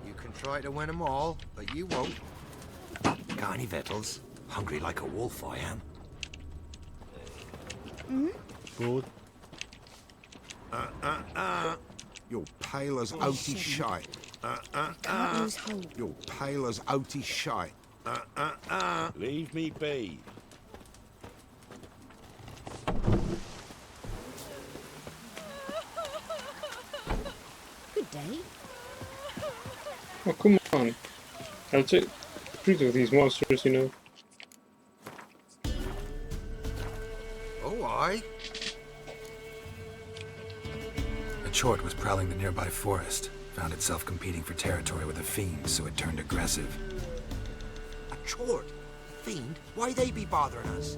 You can try to win them all, but you won't. Got any victuals? Hungry like a wolf, I am. Good. You're pale as outy shite. Can't lose hope. You're pale as outy shite. Leave me be. Good day. Oh, come on. I'll take rid of these monsters, you know. Oh, aye. A chort was prowling the nearby forest. Found itself competing for territory with a fiend, so it turned aggressive. A chort? Fiend? Why they be bothering us?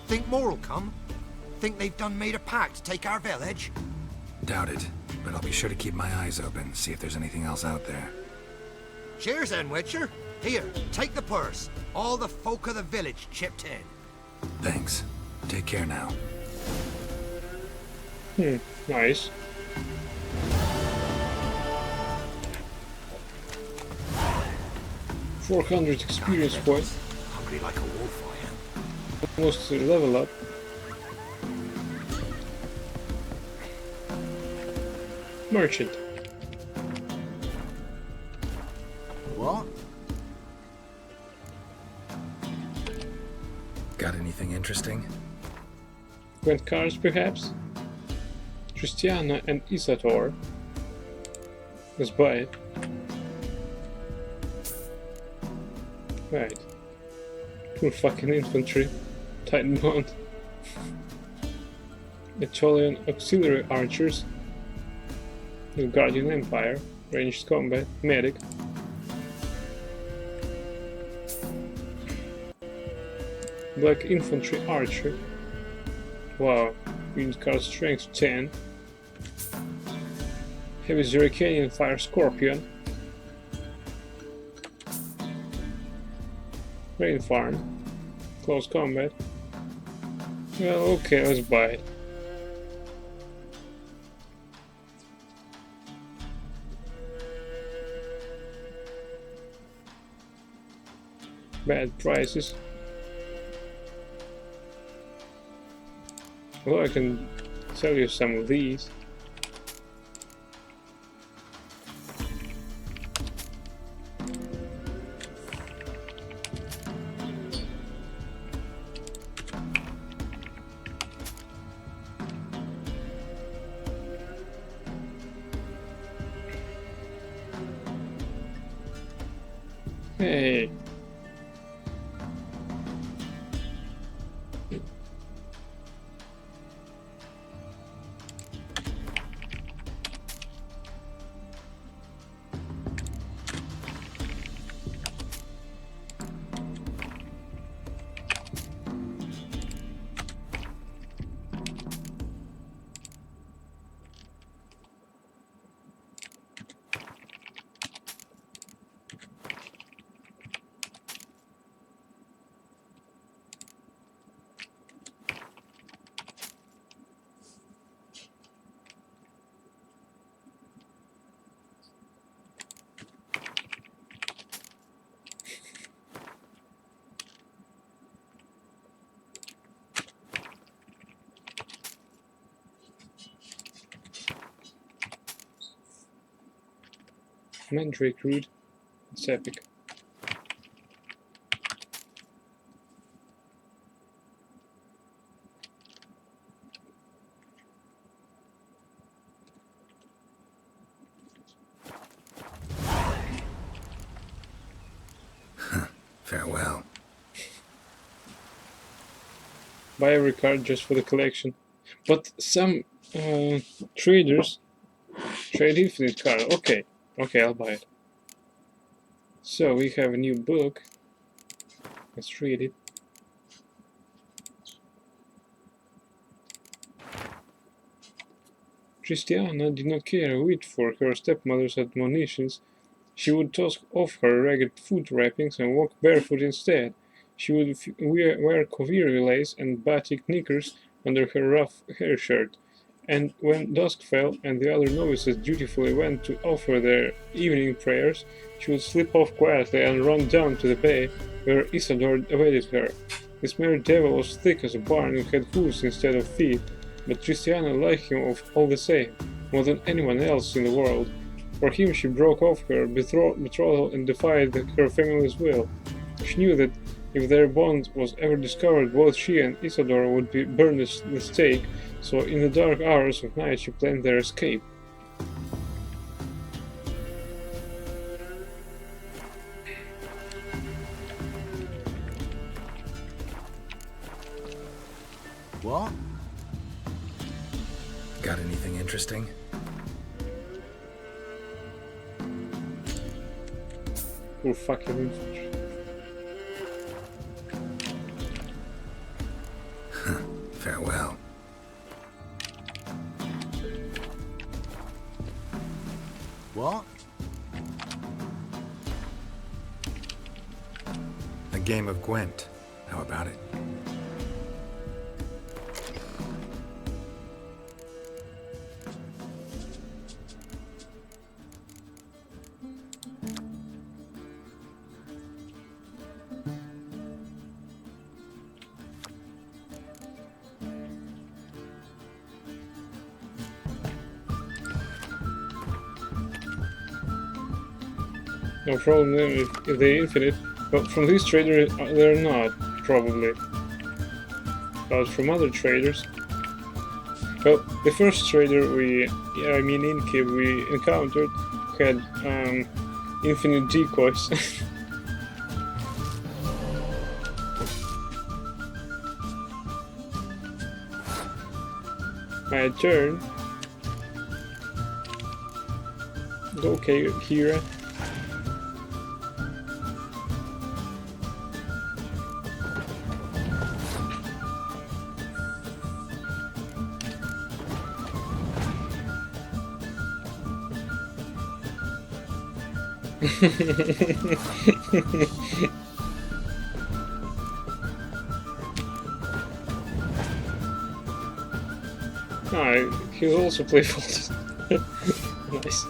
Think more'll come? Think they've done made a pact to take our village? Doubt it, but I'll be sure to keep my eyes open, see if there's anything else out there. Cheers then, Witcher. Here, take the purse. All the folk of the village chipped in. Thanks. Take care now. Nice. $400 experience points. Hungry like a wolf, I am. Almost a level up. Merchant. What? Got anything interesting? Gwent cards, perhaps? Tristiana and Isator. Let's buy it. Right. Poor fucking infantry. Titan bond. Italian auxiliary archers. The Guardian Empire. Ranged combat. Medic. Black infantry archer. Wow. Unit card strength 10. Heavy Zerrikanian fire scorpion. Rain farm. Close combat. Well, okay, let's buy it. Bad prices. Well, I can sell you some of these. Hey. Mandrake Root. It's epic. Farewell. Buy every card just for the collection. But some traders trade infinite card. Okay. Okay, I'll buy it. So we have a new book. Let's read it. Christiana did not care a whit for her stepmother's admonitions. She would toss off her ragged foot wrappings and walk barefoot instead. She would wear Koviri lace and batik knickers under her rough hair shirt. And when dusk fell and the other novices dutifully went to offer their evening prayers, she would slip off quietly and run down to the bay where Isadore awaited her. This mere devil was thick as a barn and had hooves instead of feet, but Christiana liked him all the same, more than anyone else in the world. For him she broke off her betrothal and defied her family's will. She knew that if their bond was ever discovered, both she and Isadore would be burned at the stake, so in the dark hours of night she planned their escape. What? Got anything interesting? Poor fucking infantry. Farewell. What? A game of Gwent. How about it? No problem if they're infinite, but from these traders they're not, probably. But from other traders... Well, the first trader Inkib we encountered had infinite decoys. My turn. Okay, Hira. Ah, he's also playful. Nice.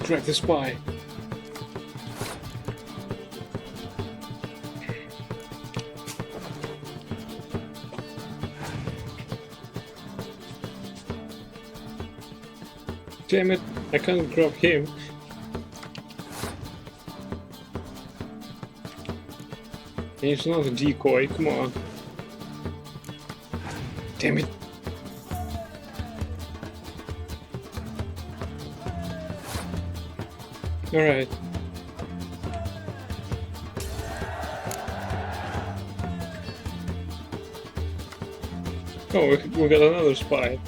Track the spy. Damn it, I can't grab him. He's not a decoy, come on. Damn it. Alright. Oh, we got another spy.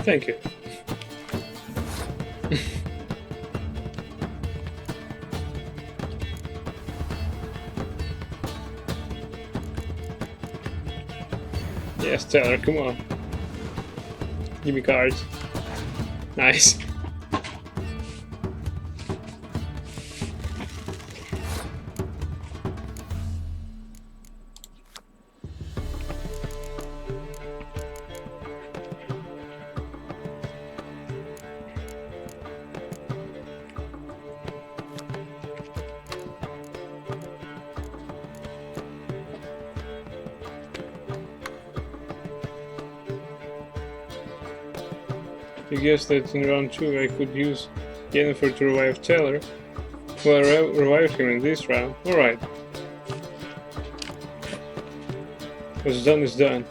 Thank you. Yes, Taylor, come on. Give me cards. Nice. You guess that in round 2 I could use Yennefer to revive Taylor? Well, I revived him in this round. Alright. What's done is done.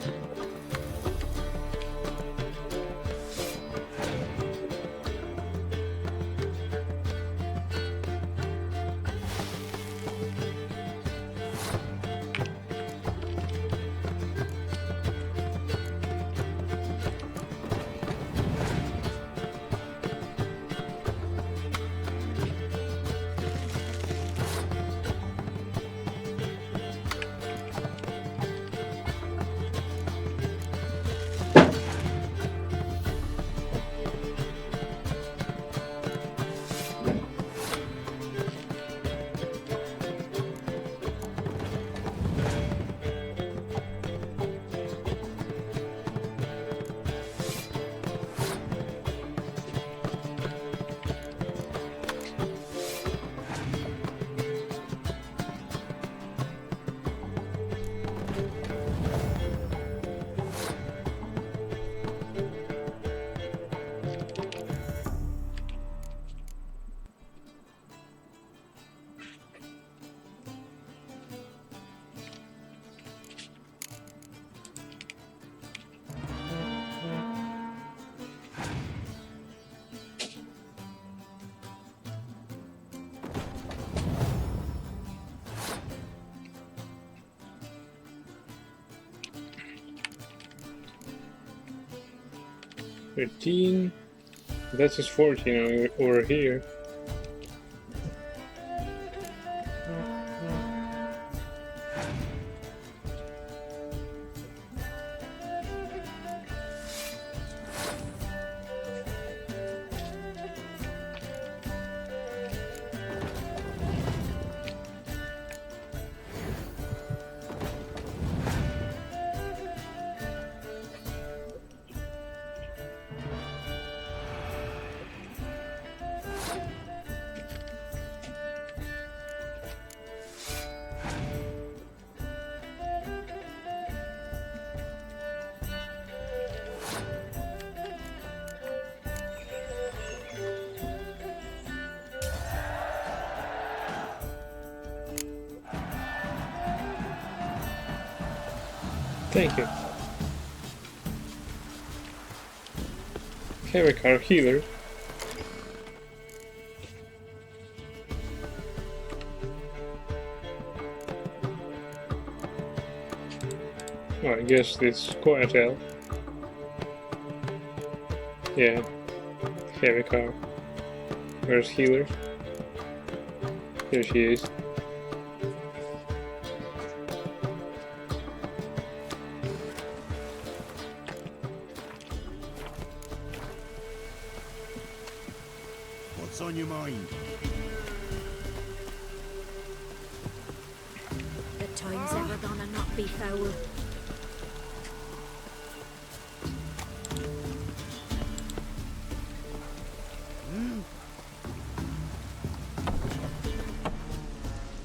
13. That is 14 over here. Thank you. Hevekar healer. Oh, I guess this Coatel. Yeah. Hevekar. Where's healer? Here she is. What's on your mind? The time's ever gonna not be foul.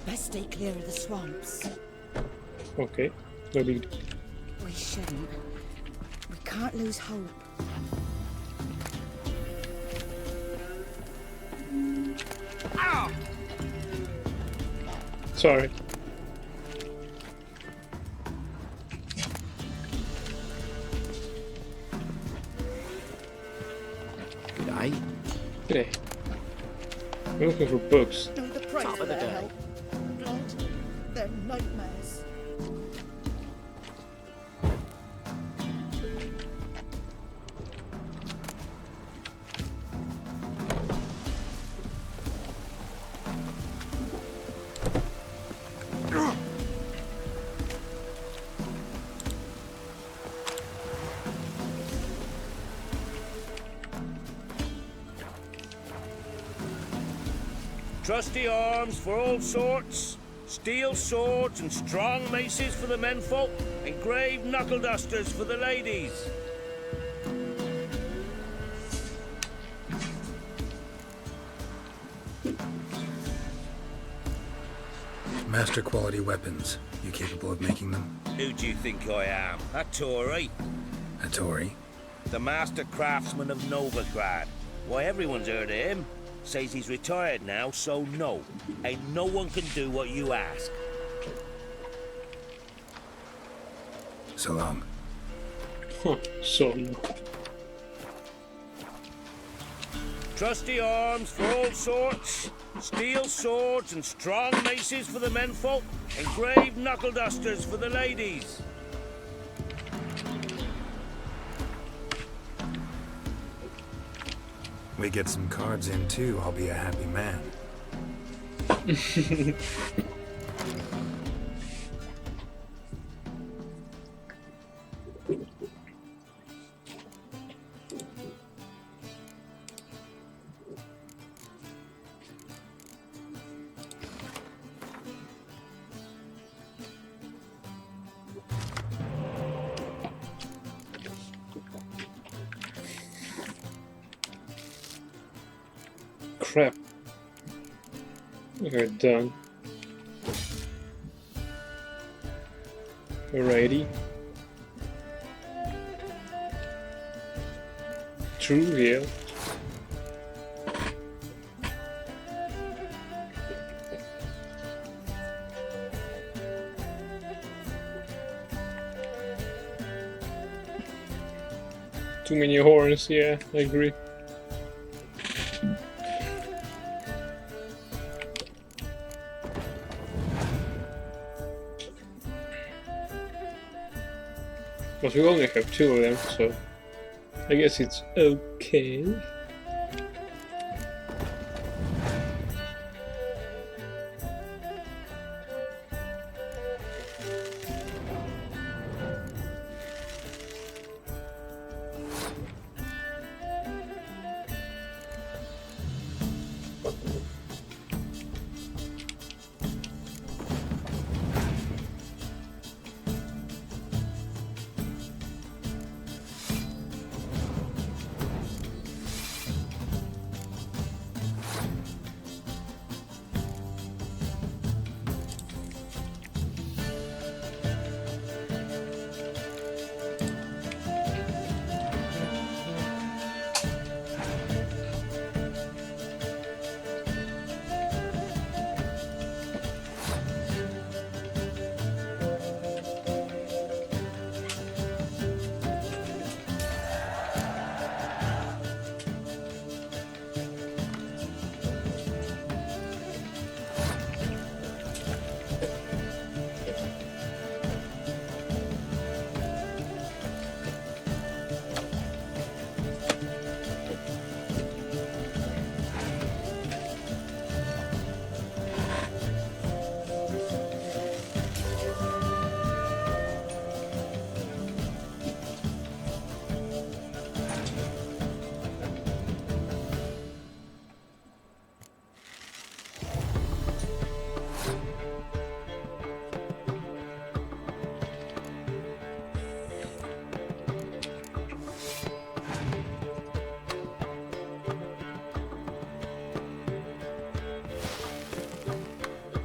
Best stay clear of the swamps. Okay. No big. We shouldn't. We can't lose hope. Sorry. G'day. G'day. I'm looking for books. Know the price Top of of the their day. help. Blood. They're nightmares. Trusty arms for all sorts, steel swords and strong maces for the menfolk, and grave knuckle dusters for the ladies. Master quality weapons. You capable of making them? Who do you think I am? A Tory? A Tory? The master craftsman of Novigrad. Why, everyone's heard of him. Says he's retired now, so no. Ain't no one can do what you ask. So long. Huh. So. Trusty arms for all sorts, steel swords and strong maces for the menfolk, and grave knuckle dusters for the ladies. We get some cards in too, I'll be a happy man. Crap. We're done. Alrighty. Trivial. Too many horns, yeah, I agree. But we only have two of them, so I guess it's okay.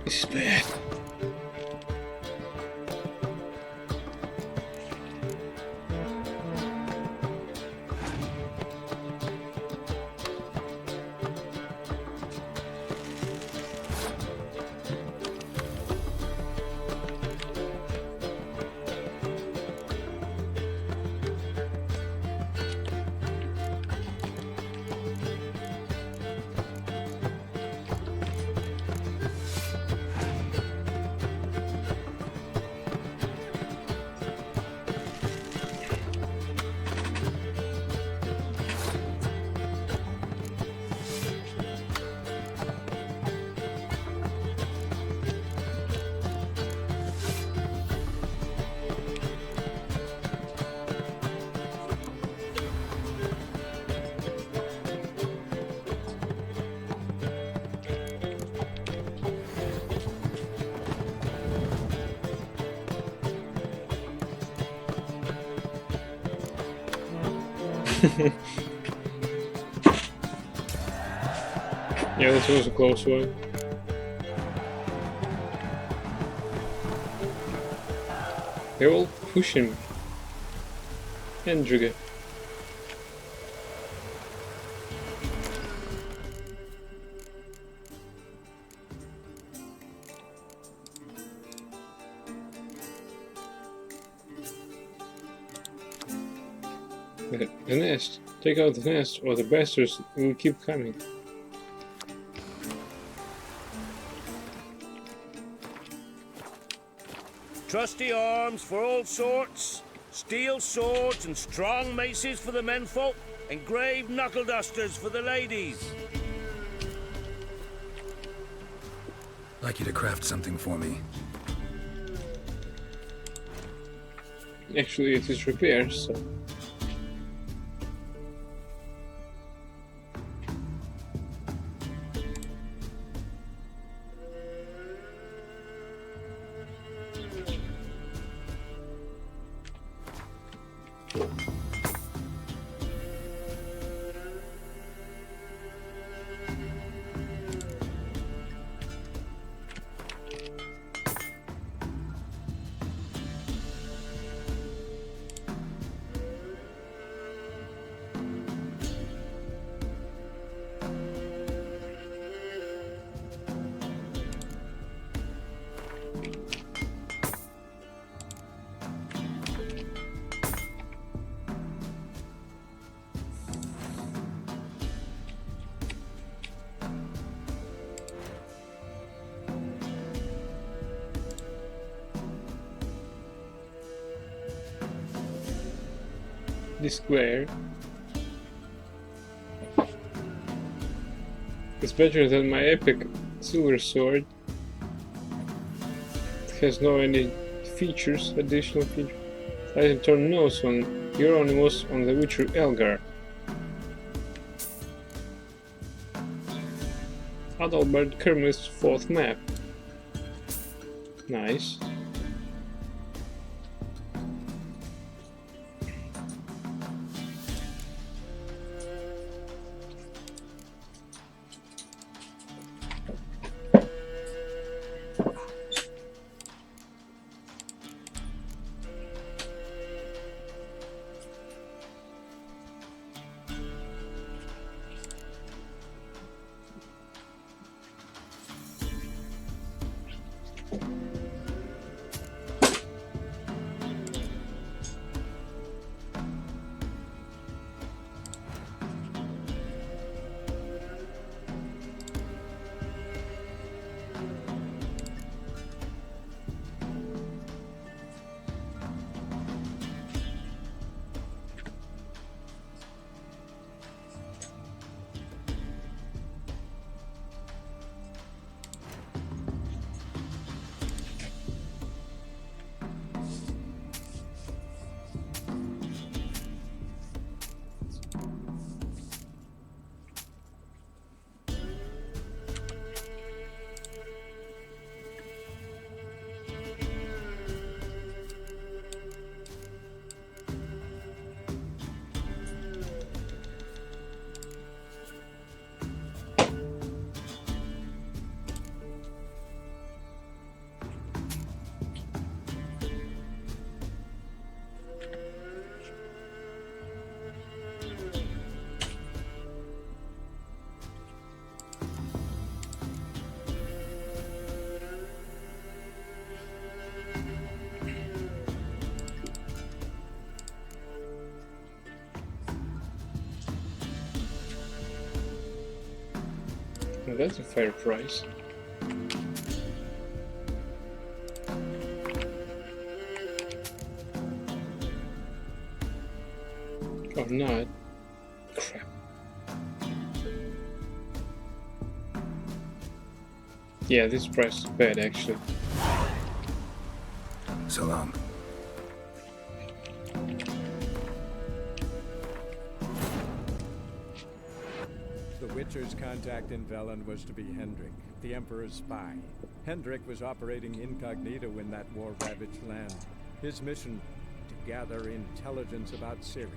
This is bad. Yeah, this was a close one. They're all pushing me. Hendrik. The nest. Take out the nest or the bastards will keep coming. Trusty arms for all sorts, steel swords and strong maces for the menfolk, and engraved knuckle dusters for the ladies. I'd like you to craft something for me. Actually, it is repairs, so. The square It's better than my epic silver sword. It has no any features, additional features. I can turn nose on Euronymous on the Witcher Elgar. Adalbert Kermit's 4th map. Nice. Well, that's a fair price. Or not. Crap. Yeah, this price is bad actually. So long. The Witcher's contact in Velen was to be Hendrik, the Emperor's spy. Hendrik was operating incognito in that war-ravaged land. His mission, to gather intelligence about Ciri.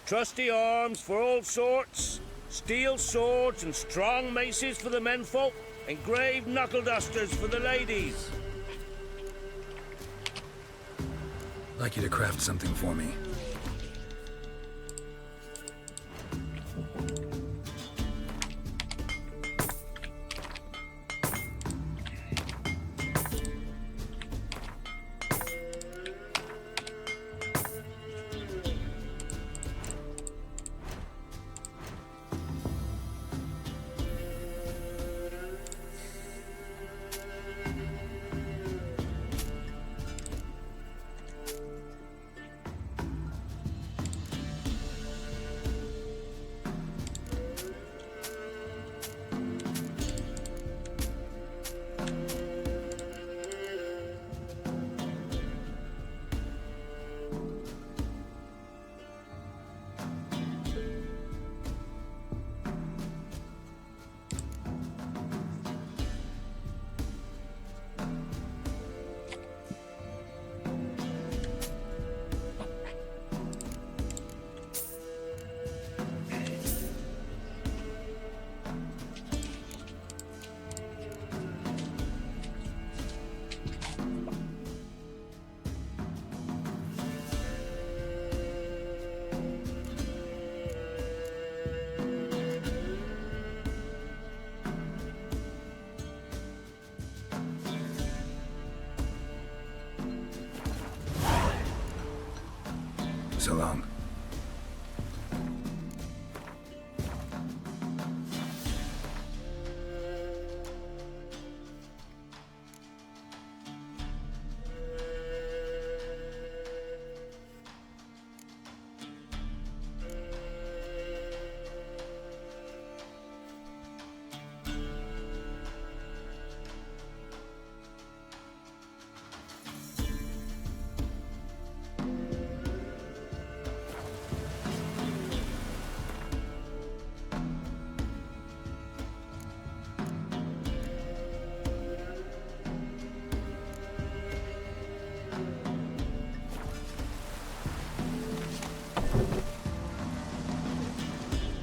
Trusty arms for all sorts, steel swords and strong maces for the menfolk, engraved knuckle dusters for the ladies. I'd like you to craft something for me. So long.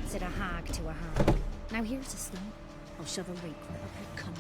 Said a hag to a hag. Now here's a stone. I'll shove a rake right up your cunt.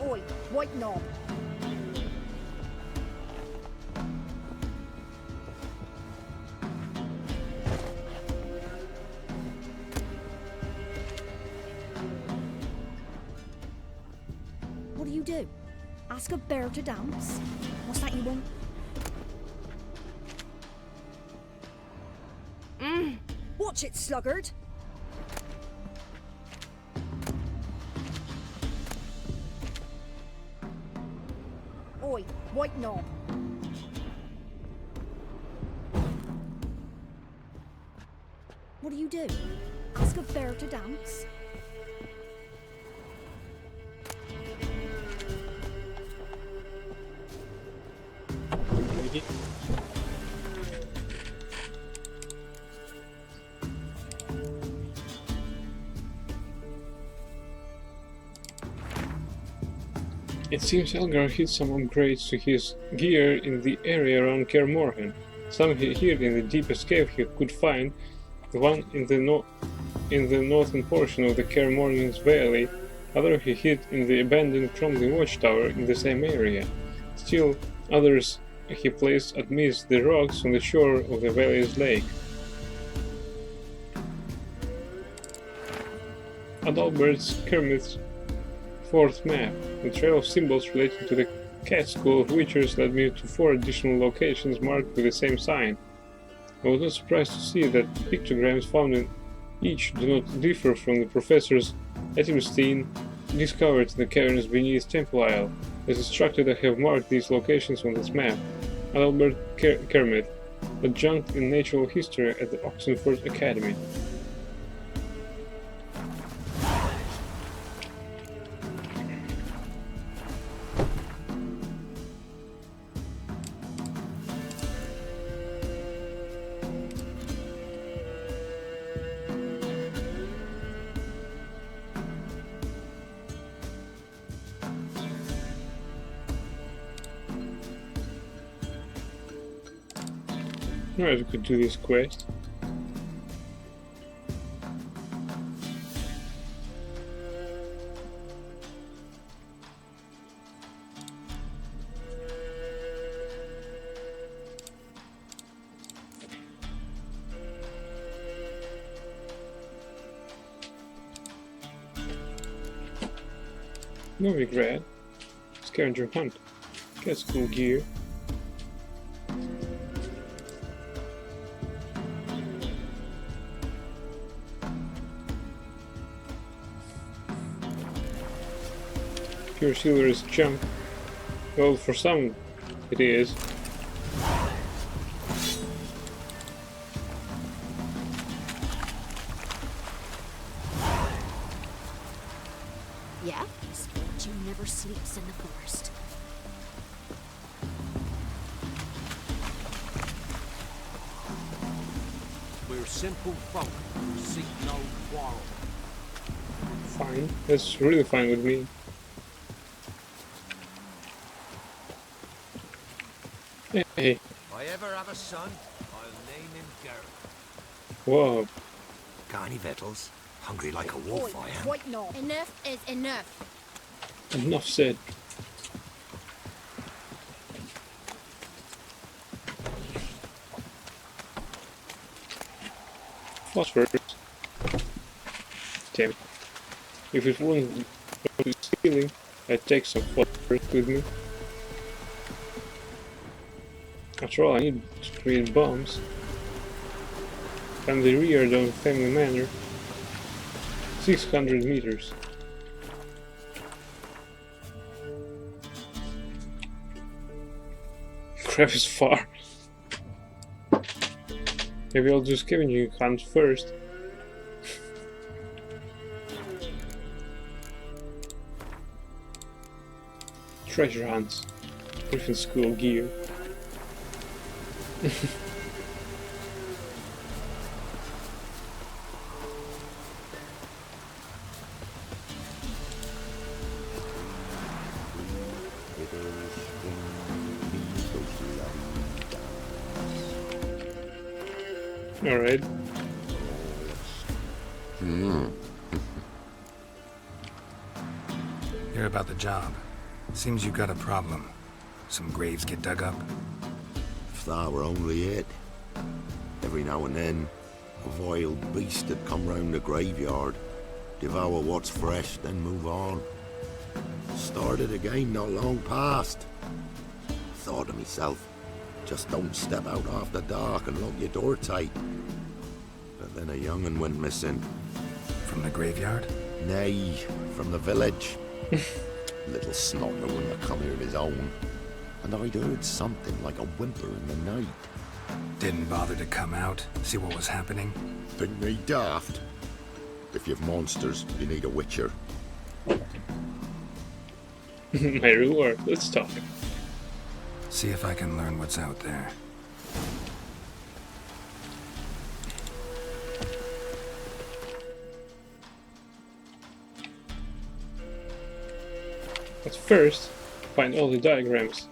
Oi, white knob. What do you do? Ask a bear to dance? What's that you want? Watch it, sluggard. Oi, white knob. What do you do? Ask a bear to dance? It seems Elgar hid some upgrades to his gear in the area around Kaer Morhen. Some he hid in the deepest cave he could find, the one in the northern portion of the Kaer Morhen's valley. Other he hid in the abandoned crumbling watchtower in the same area. Still others he placed amidst the rocks on the shore of the valley's lake. Adalbert's Kermit's fourth map. The trail of symbols related to the Cat School of Witchers led me to 4 additional locations marked with the same sign. I was not surprised to see that pictograms found Each do not differ from the professors Etimerstein discovered in the caverns beneath Temple Isle. As instructed, I have marked these locations on this map. Albert Kermit, adjunct in natural history at the Oxenford Academy. Alright, we could do this quest. No regret. Scavenger hunt. Get school gear. Pure silver is junk. Well, for some it is. Yeah? Misfortune never sleeps in the forest. We're simple folk who seek no quarrel. Fine. That's really fine with me. Hey. If I ever have a son, I'll name him Garrett. Whoa. Got any victuals? Hungry like a wolf, I am. Quite not. Enough is enough. Enough said. Phosphorus. Damn. If it wasn't stealing, I'd take some phosphorus with me. After all, I need to create bombs. Family Riordan Family Manor. 600 meters. Crap is far. Maybe I'll do scavenging hunt first. Treasure hunts. Griffin School gear. Alright. Hear about the job. Seems you got a problem. Some graves get dug up. If that were only it. Every now and then, a wild beast would come round the graveyard, devour what's fresh, then move on. Started again not long past. Thought to myself, just don't step out after dark and lock your door tight. But then a young'un went missing. From the graveyard? Nay, from the village. Little snotner wouldn't have come here of his own. And I'd heard something like a whimper in the night. Didn't bother to come out, see what was happening? Think me daft? If you've monsters, you need a witcher. My reward, let's talk. See if I can learn what's out there. But first, find all the diagrams.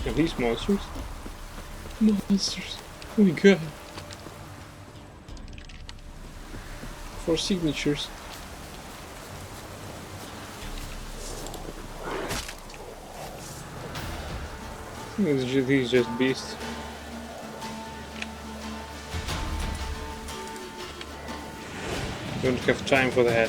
Are these monsters? Monsters! Oh my god! 4 signatures. These just beasts. Don't have time for that.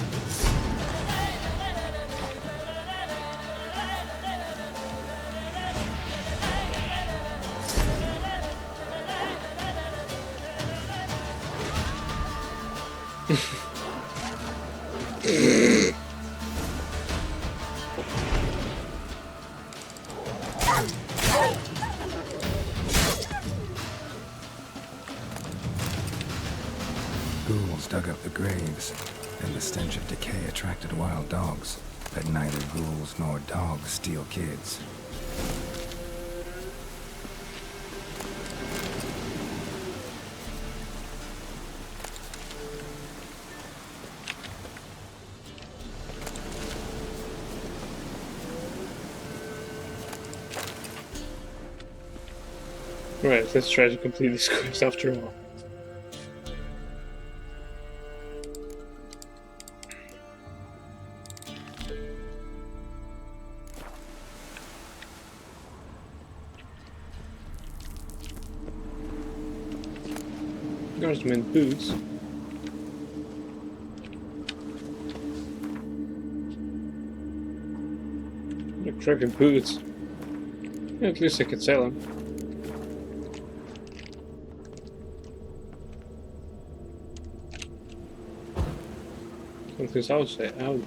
Ghouls dug up the graves, and the stench of decay attracted wild dogs. But neither ghouls nor dogs steal kids. Right, let's try to complete this quest after all. Guardsman boots. They're crappy boots. At least I could sell them. Something's out there.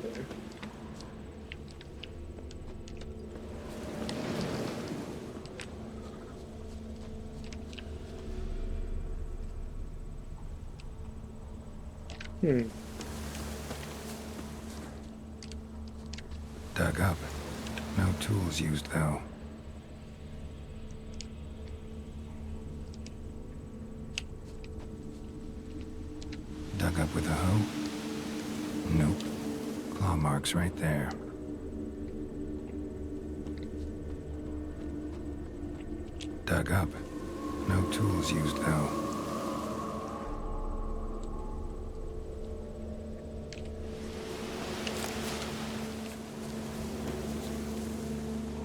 Dug up. No tools used, though. Dug up with a hoe? Nope. Claw marks right there. Dug up. No tools used, though.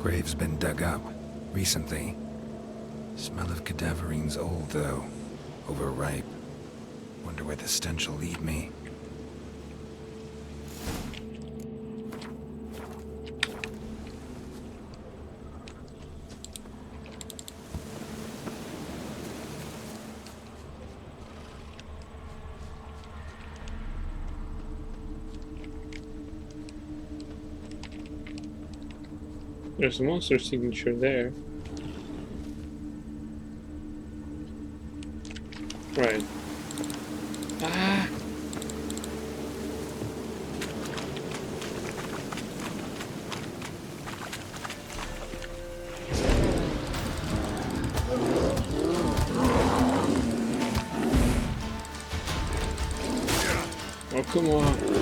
Grave's been dug up. Recently. Smell of cadaverine's old, though. Overripe. Wonder where the stench will lead me. There's a monster signature there. Right. Ah! Oh, come on.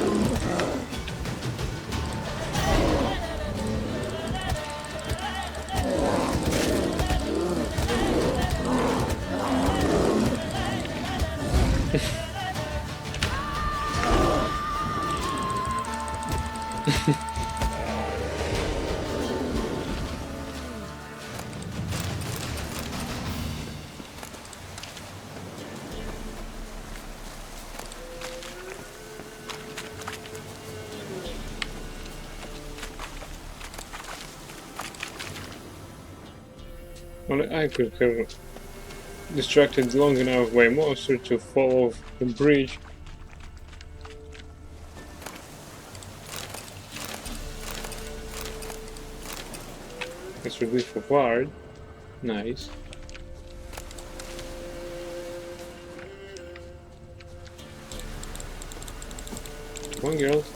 Well, I could have distracted long enough by a monster to fall off the bridge. It's relief forward. Nice. Come on, girls.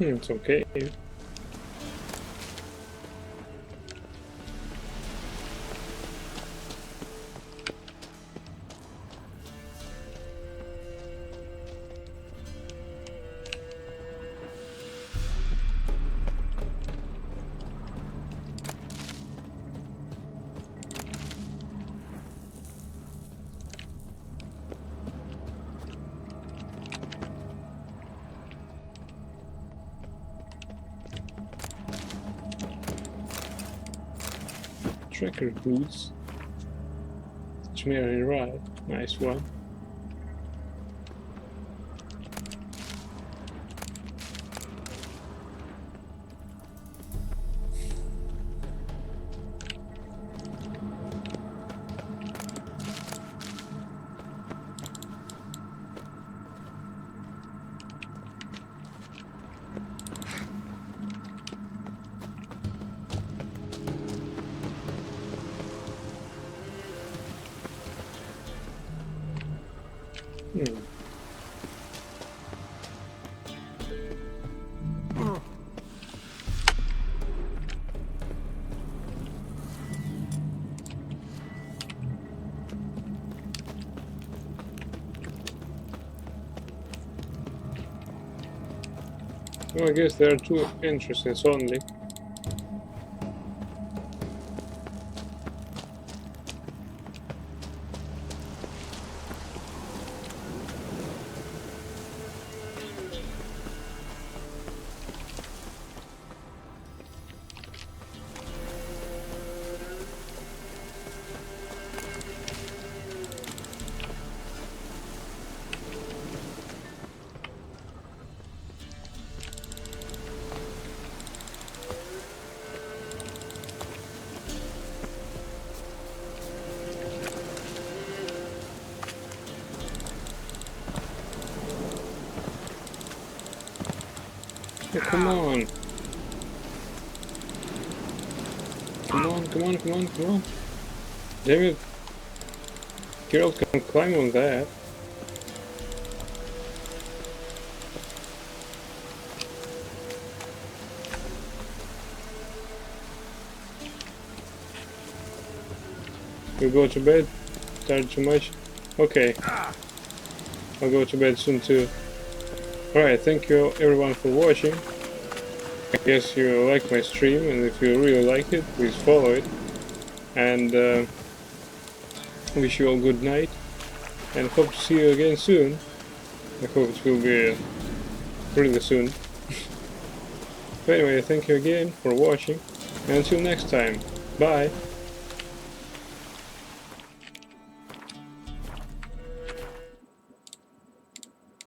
It's okay. Tracker boots. Schmeary ride. Nice one. Well, I guess there are 2 entrances only. Oh, come on. Come on, come on, come on, come on. Damn it. Geralt can climb on that. You go to bed? Tired too much? Okay. I'll go to bed soon too. Alright, thank you everyone for watching. I guess you like my stream, and if you really like it, please follow it. And wish you all good night, and hope to see you again soon. I hope it will be really soon. But anyway, thank you again for watching, and until next time, bye!